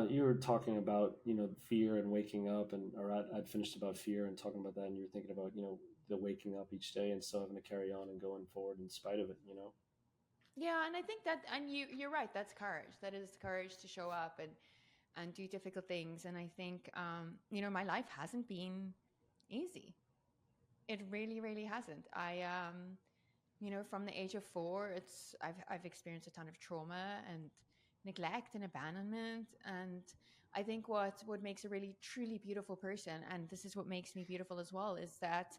You were talking about, you know, fear and waking up, and or I'd finished about fear and talking about that, and you were thinking about, you know, the waking up each day and still having to carry on and going forward in spite of it. You know. Yeah, and I think that, and you're right. That's courage. That is courage to show up and do difficult things. And I think, my life hasn't been easy. It really, really hasn't. From the age of 4, I've experienced a ton of trauma and neglect and abandonment. And I think what makes a really truly beautiful person, and this is what makes me beautiful as well, is that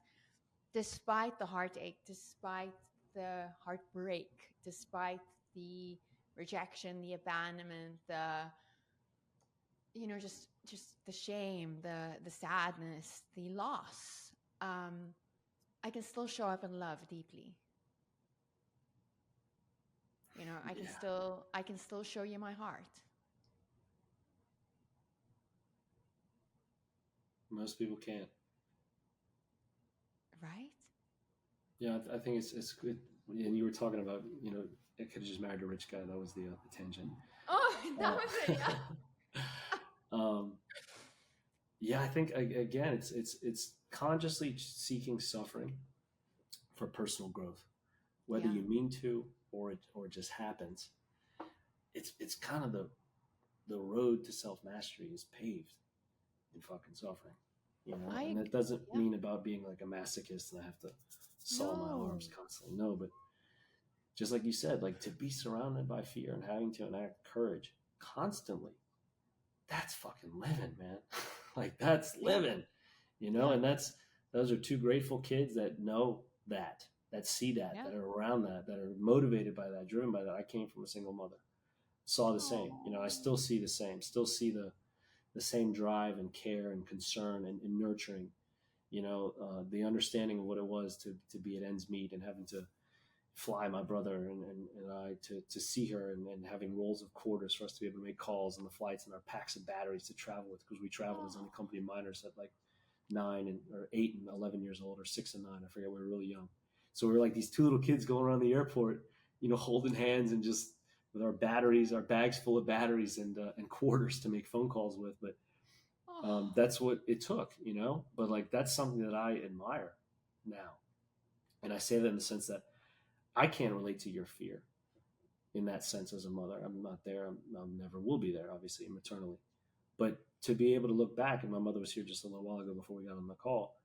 despite the heartache, despite the heartbreak, despite the rejection, the abandonment, just the shame, the sadness, the loss, I can still show up and love deeply. Yeah. I can still show you my heart. Most people can't. Right? Yeah, I think it's good. And you were talking about, you know, I could have just married a rich guy. That was the tangent. Oh, that Uh, was it. Yeah. um, yeah, I think again, it's consciously seeking suffering for personal growth, whether Yeah. you mean to or it just happens. It's kind of the road to self mastery is paved in fucking suffering, you know. And that doesn't Yeah. mean about being like a masochist and I have to saw my No. arms constantly. No, but just like you said, like to be surrounded by fear and having to enact courage constantly, that's fucking living, man. Like that's Yeah. living, you know. Yeah. And those are two grateful kids that know that. that see Yeah. that are around that are motivated by that, driven by that. I came from a single mother, saw the same. You know, I Oh. still see the same, still see the same drive and care and concern and nurturing. You know, the understanding of what it was to be at ends meet and having to fly my brother and I to see her and having rolls of quarters for us to be able to make calls on the flights and our packs of batteries to travel with because we traveled as Oh. unaccompanied minors at like 8 and 11 years old or 6 and 9. I forget. We were really young. So we were like these two little kids going around the airport, you know, holding hands and just with our batteries, our bags full of batteries and quarters to make phone calls with. But Oh. that's what it took, you know. But like that's something that I admire now, and I say that in the sense that I can't relate to your fear in that sense as a mother. I'm not there. I never will be there, obviously, maternally. But to be able to look back, and my mother was here just a little while ago before we got on the call.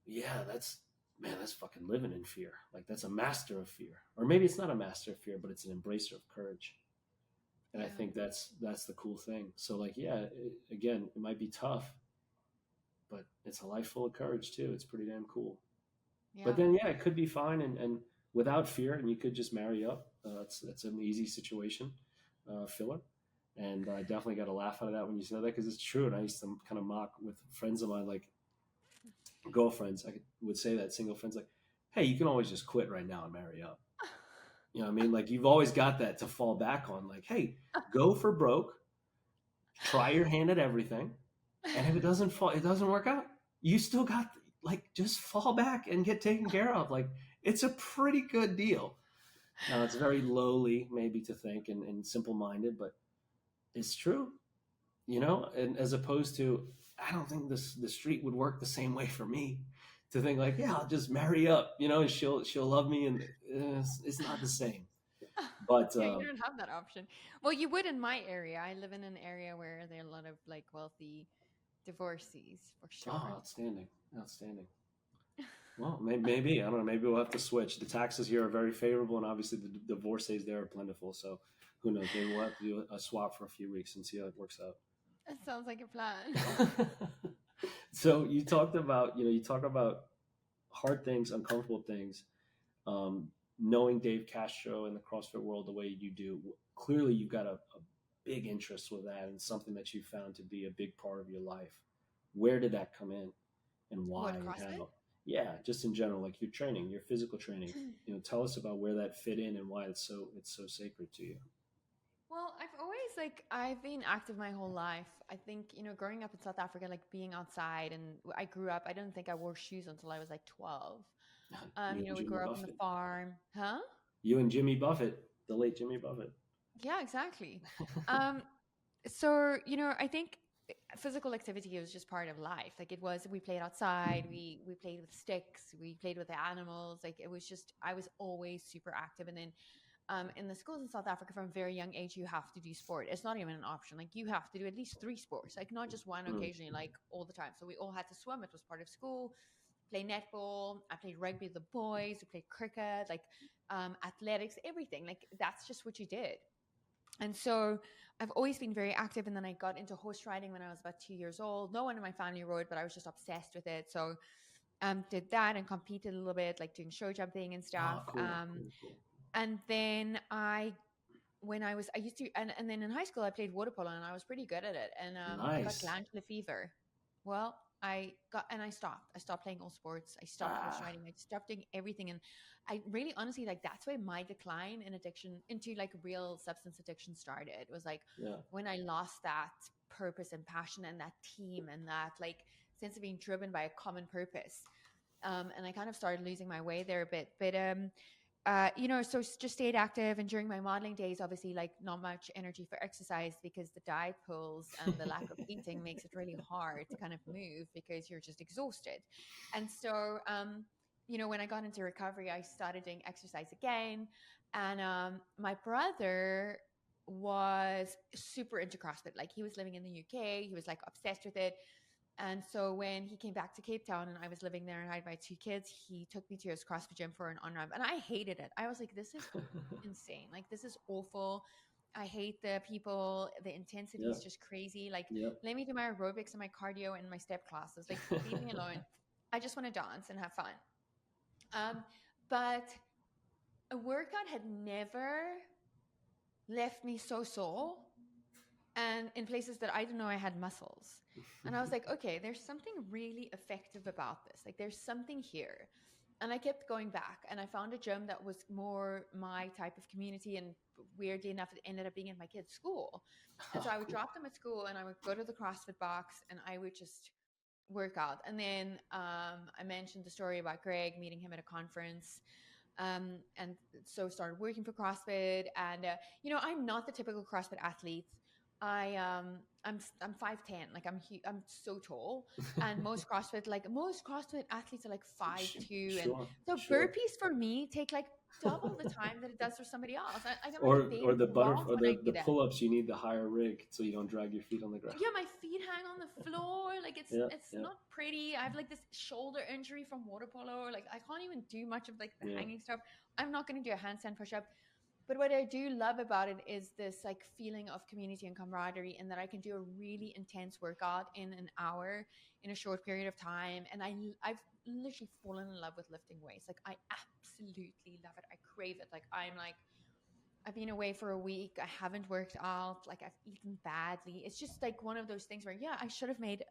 Yeah, that's man, that's fucking living in fear. Like that's a master of fear, or maybe it's not a master of fear, but it's an embracer of courage. And I Yeah. think that's the cool thing. So like, yeah, again, it might be tough, but it's a life full of courage too. It's pretty damn cool. But Yeah. then, yeah, it could be fine and without fear, and you could just marry up. That's an easy situation, filler. And I definitely got a laugh out of that when you said that because it's true. And I used to kind of mock with friends of mine, like girlfriends. Would say that single friends, like, "Hey, you can always just quit right now and marry up." You know what I mean? Like you've always got that to fall back on. Like, hey, go for broke, try your hand at everything, and if it doesn't work out, you still got like just fall back and get taken care of. Like it's a pretty good deal. Now it's very lowly maybe to think and simple minded, but it's true, you know. And as opposed to, I don't think the street would work the same way for me. To think like, yeah, I'll just marry up, you know, and she'll love me, and it's not the same. But Yeah, you don't have that option. Well, you would in my area. I live in an area where there are a lot of like wealthy divorcees for oh, sure. outstanding, outstanding. Well, maybe I don't know. Maybe we'll have to switch. The taxes here are very favorable, and obviously the divorces there are plentiful. So who knows? Maybe we'll have to do a swap for a few weeks and see how it works That sounds like a plan. out. So you talk about hard things, uncomfortable things. Knowing Dave Castro and the CrossFit world the way you do, clearly you've got a big interest with that and something that you found to be a big part of your life. Where did that come in, and why What, and CrossFit? how? Yeah, just in general, like your training, your physical training. You know, tell us about where that fit in and why it's so sacred to you. Well, I've been active my whole life. I think, growing up in South Africa, like being outside, and I grew up, I don't think I wore shoes until I was like 12. You and We Jimmy grew up on the Buffett. farm. Huh? You and Jimmy Buffett, the late Jimmy Buffett. Yeah, exactly. Um, so, I think physical activity was just part of life. Like it was, we played outside, we played with sticks, we played with the animals. Like it was just, I was always super active. And then in the schools in South Africa from a very young age, you have to do sport. It's not even an option. Like you have to do at least three sports, like not just one Mm, occasionally, like all the time. So we all had to swim. It was part of school. Play netball. I played rugby with the boys. We played cricket, like athletics, everything. Like that's just what you did. And so I've always been very active. And then I got into horse riding when I was about 2 years old. No one in my family rode, but I was just obsessed with it. So did that and competed a little bit, like doing show jumping and stuff. oh, cool, cool, cool. And then I used to, and then in high school, I played water polo and I was pretty good at it. And I got Nice. glandular fever. Well, I stopped. I stopped playing all sports. I stopped horse Ah, riding. I stopped doing everything. And I really honestly, like, that's where my decline in addiction into like real substance addiction started. It was like yeah. when I lost that purpose and passion and that team and that like sense of being driven by a common purpose. And I kind of started losing my way there a bit. But so just stayed active. And during my modeling days, obviously, like not much energy for exercise because the diet pulls and the lack of eating makes it really hard to kind of move because you're just exhausted. And so, when I got into recovery, I started doing exercise again. And my brother was super into CrossFit. Like he was living in the UK, he was like obsessed with it. And so when he came back to Cape Town and I was living there and I had my two kids, he took me to his CrossFit gym for an on ramp. And I hated it. I was like, this is insane. Like, this is awful. I hate the people. The intensity Yeah. is just crazy. Like, Yep. let me do my aerobics and my cardio and my step classes. Like, leave me alone. I just want to dance and have fun. Um, But a workout had never left me so sore, and in places that I didn't know I had muscles. And I was like, okay, there's something really effective about this. Like, there's something here. And I kept going back, and I found a gym that was more my type of community. And weirdly enough, it ended up being in my kids' school. And Oh, so I would cool. drop them at school, and I would go to the CrossFit box, and I would just work out. And then I mentioned the story about Greg, meeting him at a conference. And so started working for CrossFit. And I'm not the typical CrossFit athlete. I'm 5'10", like I'm so tall, and most CrossFit athletes are like 5'2", and Sure, so sure. burpees for me take like double the time that it does for somebody else. I'm like a Or baby the giraffe or when I the do that. pull-ups, you need the higher rig so you don't drag your feet on the ground. Yeah, my feet hang on the floor. Like Yeah, it's yeah, not pretty. I have like this shoulder injury from water polo. Like I can't even do much of like the yeah. hanging stuff. I'm not going to do a handstand push up. But what I do love about it is this like feeling of community and camaraderie, and that I can do a really intense workout in an hour in a short period of time. And I've literally fallen in love with lifting weights. Like I absolutely love it. I crave it. Like I've been away for a week. I haven't worked out. Like I've eaten badly. It's just like one of those things where, yeah, I should have made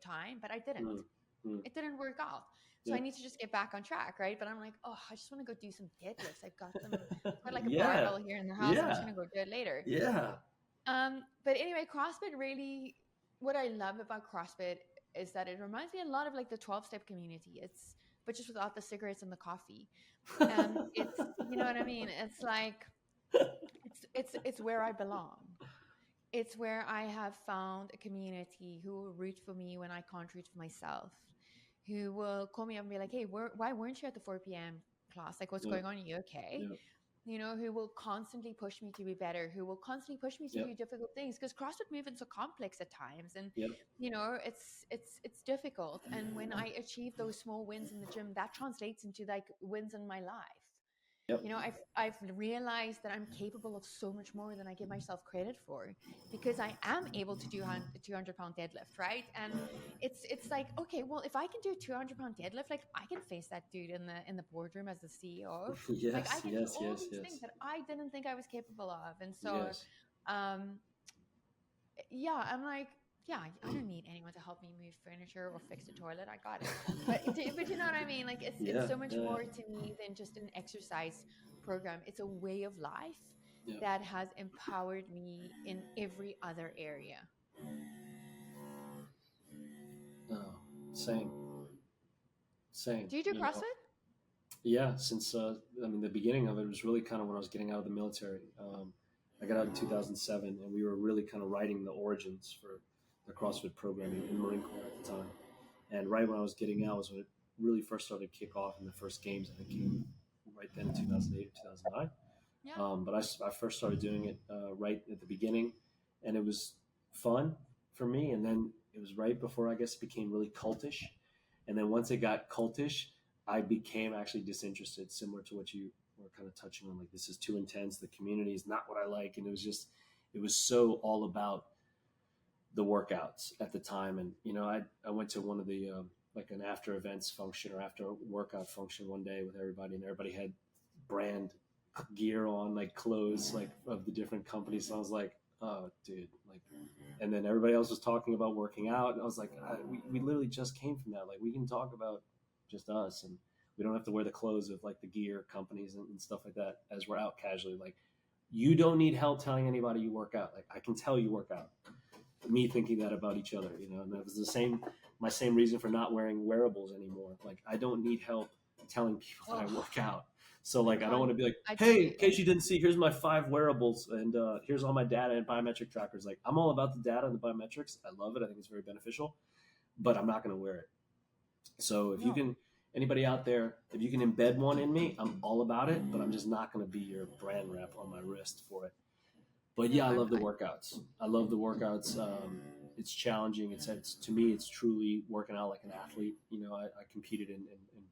time, but I didn't. Mm, mm, It didn't work out. So I yeah. need to just get back on track, right? But I'm like, oh, I just want to go do some deadlifts. I've got them. I've got like a Yeah, barbell here in the house. I'm just yeah, gonna go do it later. yeah. But anyway, CrossFit really, what I love about CrossFit is that it reminds me a lot of like the 12-step community. But just without the cigarettes and the coffee. And it's, you know what I mean? It's like, it's where I belong. It's where I have found a community who will root for me when I can't root for myself, who will call me up and be like, hey, why weren't you at the 4 p.m. class? Like, what's Yeah, going on? Are you okay? yeah, Who will constantly push me to be better, who will constantly push me to yeah, do difficult things, because CrossFit movements are complex at times. And, yeah, it's difficult. And when I achieve those small wins in the gym, that translates into like wins in my life. yep. I've realized that I'm capable of so much more than I give myself credit for, because I am able to do 200-pound deadlift, right? And it's like, okay, well, if I can do a 200-pound deadlift, like I can face that dude in the boardroom as the CEO. Like I Yes, can do yes, all yes, these things yes, that I didn't think I was capable of. And so, yes. um, yeah, I'm like, yeah, I don't need anyone to help me move furniture or fix the toilet. I got it. But you know what I mean? Like it's Yeah, so much yeah, more to me than just an exercise program. It's a way of life yeah. that has empowered me in every other area. Oh, same, same. Do you do You know, CrossFit? yeah. Since I mean, the beginning of it was really kind of when I was getting out of the military. I got out in 2007, and we were really kind of writing the origins for the CrossFit programming in Marine Corps at the time. And right when I was getting out was when it really first started to kick off, in the first games I think came right then in 2008 or 2009. Yeah. But I first started doing it right at the beginning, and it was fun for me. And then it was right before, I guess, it became really cultish. And then once it got cultish, I became actually disinterested, similar to what you were kind of touching on. Like, this is too intense. The community is not what I like. And it was so all about the workouts at the time. And, I went to one of the, like an after events function or after workout function one day with everybody, and everybody had brand gear on, like clothes, like of the different companies. So I was like, oh, dude, like, and then everybody else was talking about working out. And I was like, we literally just came from that. Like, we can talk about just us, and we don't have to wear the clothes of like the gear companies and stuff like that as we're out casually. Like, you don't need help telling anybody you work out. Like, I can tell you work out. Me thinking that about each other, and that was my same reason for not wearing wearables anymore. Like, I don't need help telling people that I Oh, work out. So like, I don't want to be like, I hey, totally in like case you didn't see, here's my 5 wearables, and here's all my data and biometric trackers. Like, I'm all about the data and the biometrics. I love it. I think it's very beneficial, but I'm not going to wear it. So if you no, can, anybody out there, if you can embed one in me, I'm all about it. But I'm just not going to be your brand rep on my wrist for it. But no, yeah, I love the workouts. I love the workouts. It's challenging. It's to me, it's truly working out like an athlete. I competed in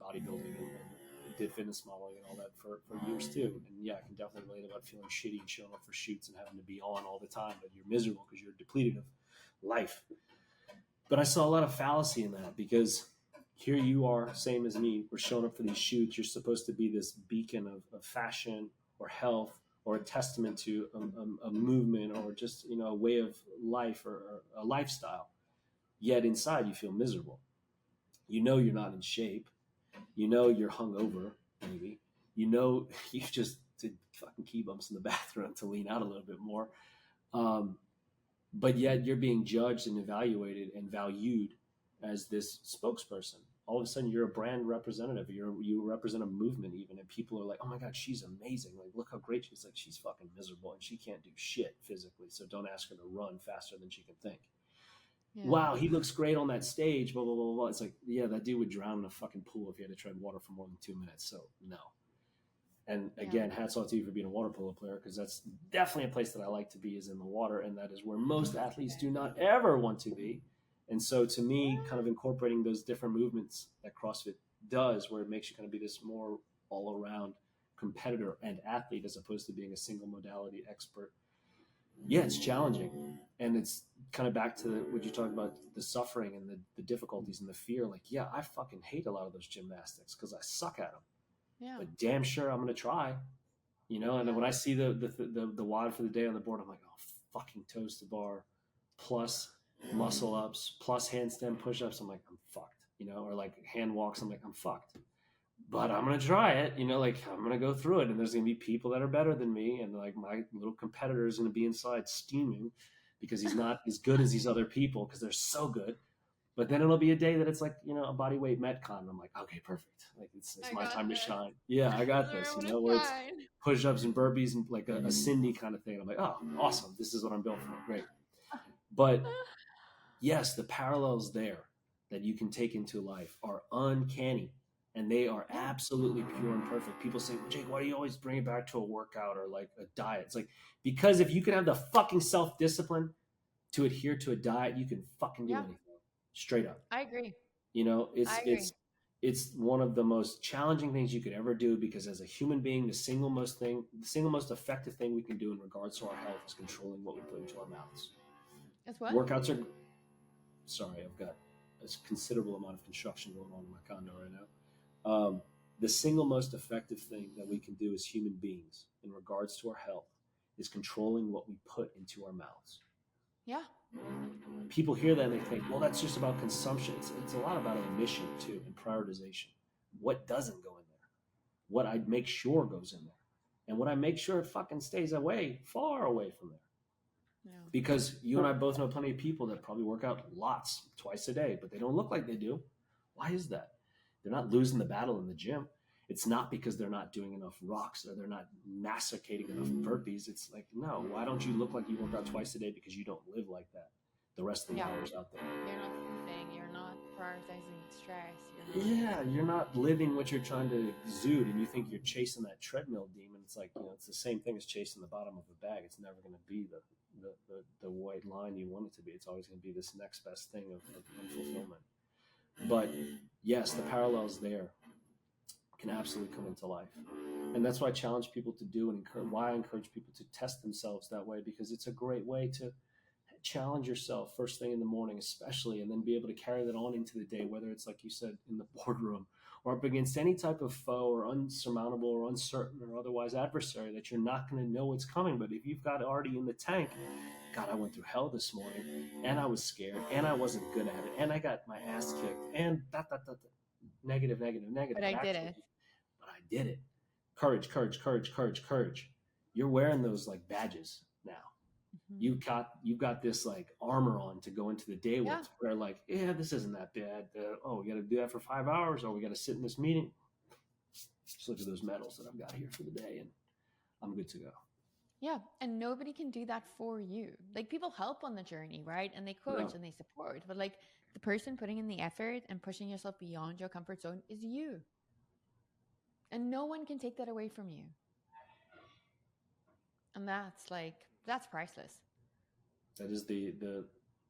bodybuilding and did fitness modeling and all that for years too. And yeah, I can definitely relate about feeling shitty and showing up for shoots and having to be on all the time, but you're miserable because you're depleted of life. But I saw a lot of fallacy in that, because Here you are, same as me. We're showing up for these shoots. You're supposed to be this beacon of fashion or health or a testament to a movement or just a way of life or a lifestyle. Yet inside you feel miserable. You know you're not in shape. You know you're hungover, maybe. You know you just did fucking key bumps in the bathroom to lean out a little bit more. Um, but yet you're being judged and evaluated and valued as this spokesperson. All of a sudden, you're a brand representative. You represent a movement, even, and people are like, "Oh my God, she's amazing! Like, look how great she's like. She's fucking miserable and she can't do shit physically. So don't ask her to run faster than she can think. Yeah. Wow, he looks great on that stage. Blah blah blah blah. It's like, yeah, that dude would drown in a fucking pool if he had to tread water for more than 2 minutes. So no. And Yeah. again, hats off to you for being a water polo player, because that's definitely a place that I like to be, is in the water, and that is where most athletes do not ever want to be. And so, to me, kind of incorporating those different movements that CrossFit does, where it makes you kind of be this more all-around competitor and athlete, as opposed to being a single modality expert. Yeah, it's challenging, and it's kind of back to what you talked about, the suffering and the difficulties and the fear. Like, yeah, I fucking hate a lot of those gymnastics because I suck at them, Yeah. but damn sure I'm going to try. And then Yeah. when I see the WOD for the day on the board, I'm like, oh, fucking toes to bar, plus muscle ups, plus handstand push ups. I'm like, I'm fucked. Or like hand walks. I'm like, I'm fucked. But I'm gonna try it. Like, I'm gonna go through it, and there's gonna be people that are better than me, and like my little competitor is gonna be inside steaming because he's not as good as these other people because they're so good. But then it'll be a day that it's like, a body weight metcon. I'm like, okay, perfect. Like, it's I my got time to this. shine. Yeah, I got I this. want to Where it's shine. push ups and burpees and like a Cindy kind of thing. I'm like, oh, awesome. This is what I'm built for. Great. But yes, the parallels there that you can take into life are uncanny, and they are Yeah. absolutely pure and perfect. People say, well, Jake, why do you always bring it back to a workout or like a diet? It's like, because if you can have the fucking self discipline to adhere to a diet, you can fucking do Yeah. anything. Straight up. I agree. It's I agree. it's one of the most challenging things you could ever do, because as a human being, the single most effective thing we can do in regards to our health is controlling what we put into our mouths. As what? Workouts are sorry, I've got a considerable amount of construction going on in my condo right now. The single most effective thing that we can do as human beings in regards to our health is controlling what we put into our mouths. Yeah. People hear that and they think, well, that's just about consumption. It's a lot about omission too, and prioritization. What doesn't go in there? What I make sure goes in there, and what I make sure it fucking stays away, far away from there. Yeah. Because you and I both know plenty of people that probably work out lots, twice a day, but they don't look like they do. Why is that? They're not losing the battle in the gym. It's not because they're not doing enough rocks or they're not masticating enough burpees. It's like, no, why don't you look like you work out twice a day? Because you don't live like that the rest of the Yeah. hours out there. You're not sleeping. You're not prioritizing stress. You're not. Yeah, you're not living what you're trying to exude, and you think you're chasing that treadmill demon. It's like, it's the same thing as chasing the bottom of a bag. It's never going to be the white line you want it to be. It's always going to be this next best thing of unfulfillment. But yes, the parallels there can absolutely come into life. And that's why I challenge people to do, and why I encourage people to test themselves that way, because it's a great way to challenge yourself first thing in the morning, especially, and then be able to carry that on into the day, whether it's like you said, in the boardroom or up against any type of foe or unsurmountable or uncertain or otherwise adversary that you're not going to know what's coming. But if you've got already in the tank, God, I went through hell this morning, and I was scared, and I wasn't good at it, and I got my ass kicked, and negative, negative, negative. But I But did actually, it. but I did it. Courage, courage, courage, courage, courage. You're wearing those like badges now. Mm-hmm. You've got this like armor on to go into the day Yeah. with, where like, yeah, this isn't that bad. We got to do that for 5 hours, or we got to sit in this meeting. Just look at those medals that I've got here for the day, and I'm good to go. Yeah. And nobody can do that for you. Like, people help on the journey, right? And they coach No. and they support. But like, the person putting in the effort and pushing yourself beyond your comfort zone is you. And no one can take that away from you. And that's priceless. That is the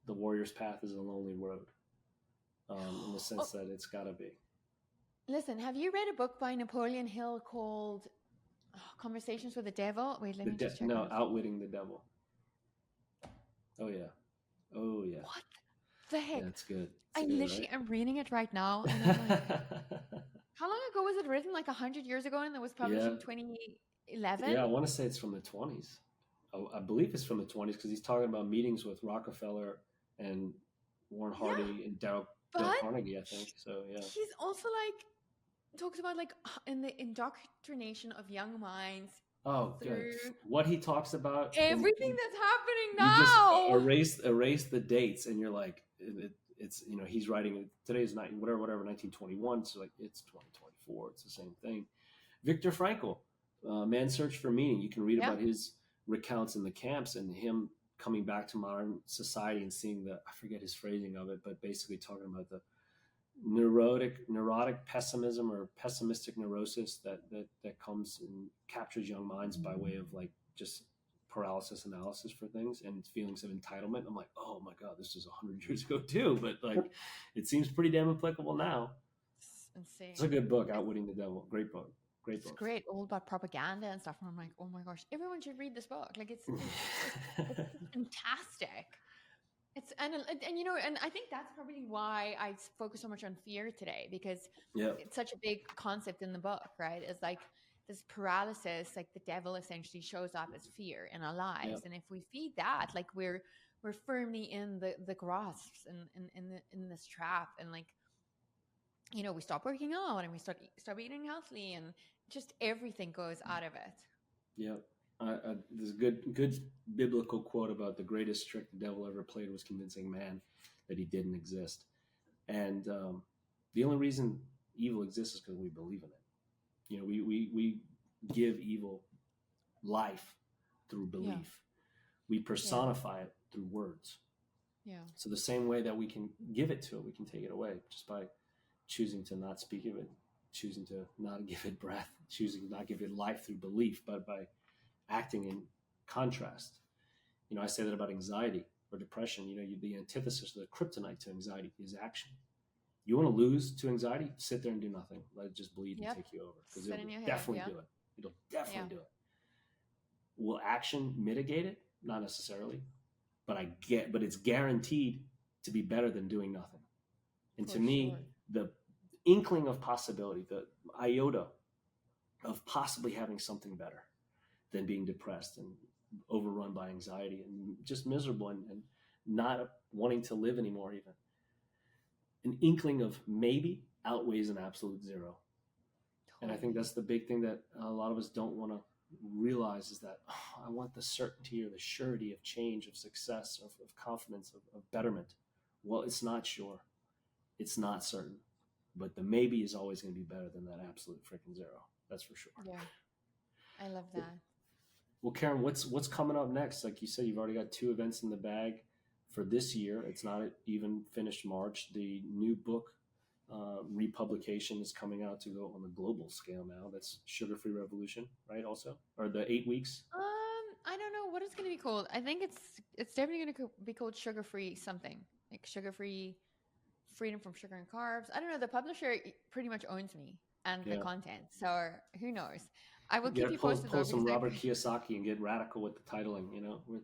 warrior's path is a lonely road, in the sense that it's got to be. Listen, have you read a book by Napoleon Hill called Conversations with the Devil? Wait, let me just check. No, Outwitting the Devil. Oh yeah. What? The Yeah, heck? it's good. It's I good, literally right? am reading it right now, and I'm like, how long ago was it written? Like 100 years ago, and it was published Yeah, in 2011. yeah. I want to say it's from the 20s. I believe it's from the 20s because he's talking about meetings with Rockefeller and Warren Yeah, Hardy and Dale but Carnegie, I think. So yeah. he's also like talks about like in the indoctrination of young minds Oh, good. through What he talks about, everything that's happening you just now. erase the dates, and you're like, it's he's writing today's night whatever 1921. So like it's 2024. It's the same thing. Viktor Frankl, Man's Search for Meaning. You can read Yeah, about his recounts in the camps and him coming back to modern society and seeing I forget his phrasing of it, but basically talking about the neurotic pessimism or pessimistic neurosis that comes and captures young minds by way of like just paralysis analysis for things and feelings of entitlement. I'm like, oh my god, this is 100 years ago too, but like it seems pretty damn applicable now. it's It's a insane. good book, Outwitting the Devil. Great book. Great It's book. great, all about propaganda and stuff. And I'm like, oh my gosh, everyone should read this book. Like, it's fantastic. It's and you know, and I think that's probably why I focus so much on fear today, because Yeah, it's such a big concept in the book, right? It's like this paralysis, like the devil essentially shows up as fear in our yeah, lives, and if we feed that, like we're firmly in the grasps and in this trap, and like, you know, we stop working out and we start eating healthily, and just everything goes out of it. yeah. There's a good biblical quote about the greatest trick the devil ever played was convincing man that he didn't exist. And the only reason evil exists is because we believe in it. You know, we give evil life through Yeah, belief. We yeah, personify it through words. yeah, So the same way that we can give it to it, we can take it away just by choosing to not speak of it, choosing to not give it breath, choosing to not give it life through belief, but by acting in contrast. You know, I say that about anxiety or depression. You know, the antithesis, the kryptonite to anxiety is action. You want to lose to anxiety? Sit there and do nothing. Let it just bleed and yep. take you over because it Sit in will your head. definitely Yeah, do it. It'll yeah, definitely do it. Will action mitigate it? Not necessarily, but it's guaranteed to be better than doing nothing. And to for me, sure. the inkling of possibility, the iota of possibly having something better than being depressed and overrun by anxiety and just miserable and not wanting to live anymore, even an inkling of maybe outweighs an absolute zero. And I think Totally. that's the big thing that a lot of us don't want to realize is that oh, I want the certainty or the surety of change, of success, of confidence, of betterment. Well, it's not sure, it's not certain, but the maybe is always going to be better than that absolute freaking zero. That's for sure. Yeah, I love that. Well, Karen, what's coming up next? Like you said, you've already got two events in the bag for this year. It's not even finished March. The new book republication is coming out to go on the global scale now. That's Sugar Free Revolution, right? Also, or the 8 weeks. I don't know what it's gonna be called. I think it's definitely gonna be called sugar free something, like sugar free, freedom from sugar and carbs. I don't know. The publisher pretty much owns me and the Yeah, content, so who knows? I will you got keep to you pull posted pull though, because some Robert Kiyosaki and get radical with the titling. You know, where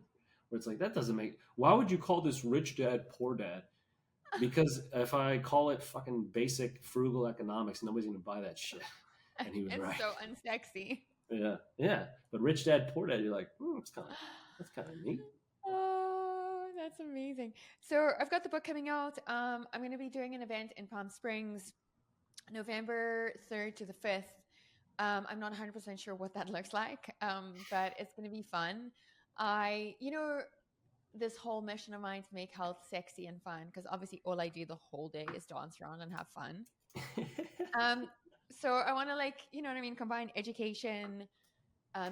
it's like that doesn't make. Why would you call this Rich Dad Poor Dad? Because if I call it fucking basic frugal economics, nobody's gonna buy that shit. And he was it's right. so unsexy. Yeah, yeah. But Rich Dad Poor Dad, you're like, it's kind of that's kind of neat. Oh, that's amazing. So I've got the book coming out. I'm going to be doing an event in Palm Springs, November 3rd to the 5th. I'm not 100% sure what that looks like, but it's going to be fun. You know, this whole mission of mine to make health sexy and fun, because obviously all I do the whole day is dance around and have fun. Um, so I want to, like, you know what I mean, combine education,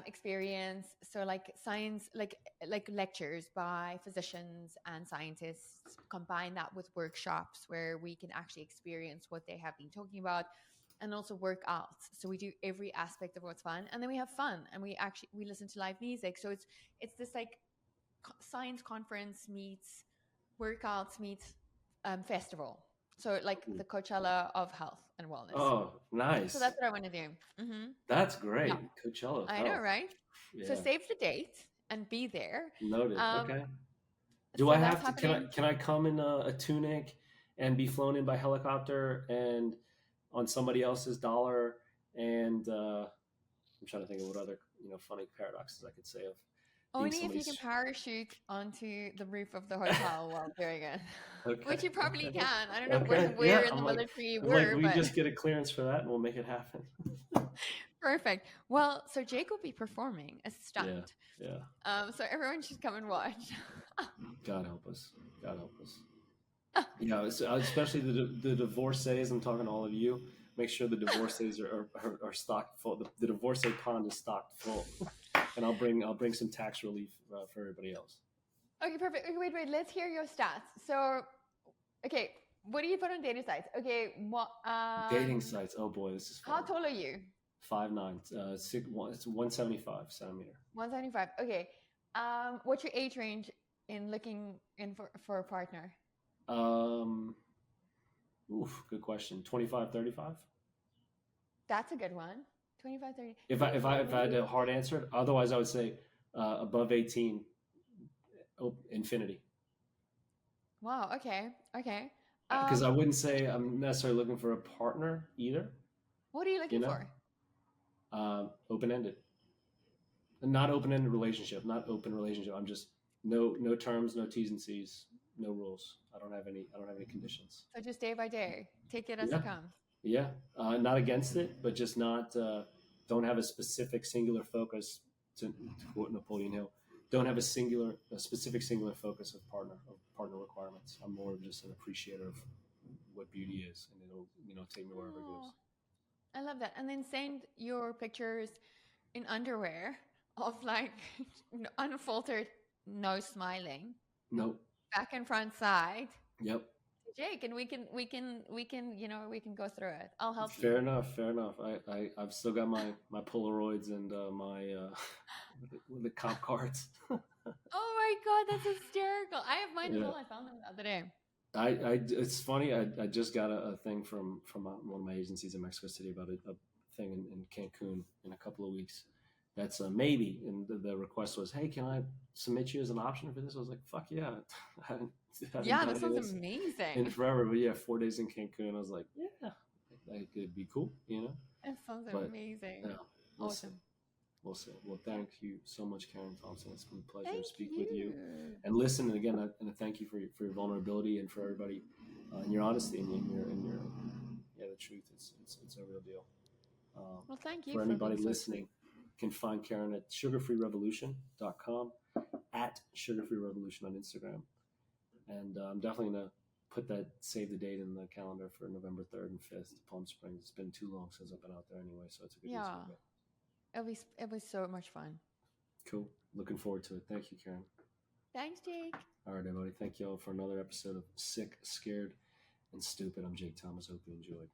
experience, so like science, like lectures by physicians and scientists, combine that with workshops where we can actually experience what they have been talking about, and also work out. So we do every aspect of what's fun, and then we have fun, and we listen to live music. So it's this like science conference meets workouts meets festival, so like the Coachella of health and wellness. Oh, So nice. that's what I want to do. That's Yeah, great. Coachella of I know, Health. right? So Yeah, save the date and be there. noted. Um, Okay. Do I So that's have to? Can I happening. can I come in a tunic and be flown in by helicopter and on somebody else's dollar? And I'm trying to think of what other funny paradoxes I could say of being Only if you can somebody's. parachute onto the roof of the hotel while doing it, Okay. which you probably Okay. can. I don't know Okay. where Yeah. in the military you I'm like, were, we but just get a clearance for that, and we'll make it happen. perfect. Well, so Jake will be performing a Yeah. stunt. Yeah. So everyone should come and watch. God help us. God help us. Yeah, especially the divorcees. I'm talking to all of you. Make sure the divorcees are stocked full. The divorcee pond is stocked full, and I'll bring some tax relief for everybody else. Okay, perfect. Okay, wait. Let's hear your stats. So, okay, what do you put on dating sites? Okay, what? Dating sites. Oh boy, this is How fun. tall are you? 5'9", it's 175 centimeter. 175. Okay. What's your age range in looking in for a partner? Um, good question. 25, 35. That's a good one. 25, 30. If I had a hard answer, otherwise I would say above 18, infinity. Wow. Okay. Okay. Because I wouldn't say I'm necessarily looking for a partner either. What are you You looking know, for? open ended, not open ended relationship, not open relationship. I'm just no terms, no T's and C's, no rules. I don't have any conditions. So just day by day, take it as Yeah, it comes. yeah. Not against it, but just not. Don't have a specific singular focus. To quote Napoleon Hill, don't have a specific singular focus of partner requirements. I'm more of just an appreciator of what beauty is, and it'll take me wherever it Oh, goes. I love that. And then send your pictures in underwear of like unfiltered, no smiling, Nope. back and front side Yep. to Jake, and we can go through it. I'll help you. Fair enough. Fair enough. I've still got my Polaroids and my the comp cards. Oh my god, that's hysterical! I have mine as Yeah. well. I found them the other day. It's funny. I just got a thing from one of my agencies in Mexico City about a thing in Cancun in a couple of weeks. That's a maybe, and the request was, "Hey, can I submit you as an option for this?" I was like, "Fuck yeah!" I haven't Yeah, done that any of sounds this in amazing. forever. But yeah, 4 days in Cancun. I was like, "Yeah, that could be cool." That sounds But amazing. yeah, we'll see. Awesome. We'll see. Well, thank you so much, Karen Thompson. It's been a pleasure to Thank speak with you you. and listen. And again, and a thank you for your vulnerability and for everybody and your honesty and your yeah, the truth. It's a real deal. Um, Well, thank you for for anybody being so listening, sweet. you can find Karen at sugarfreerevolution.com, at sugarfreerevolution on Instagram. And I'm definitely going to save the date in the calendar for November 3rd and 5th, Palm Springs. It's been too long since I've been out there anyway, so it's a good reason Yeah, to go. it was so much fun. Cool. Looking forward to it. Thank you, Karen. Thanks, Jake. All right, everybody. Thank you all for another episode of Sick, Scared, and Stupid. I'm Jake Thomas. Hope you enjoyed.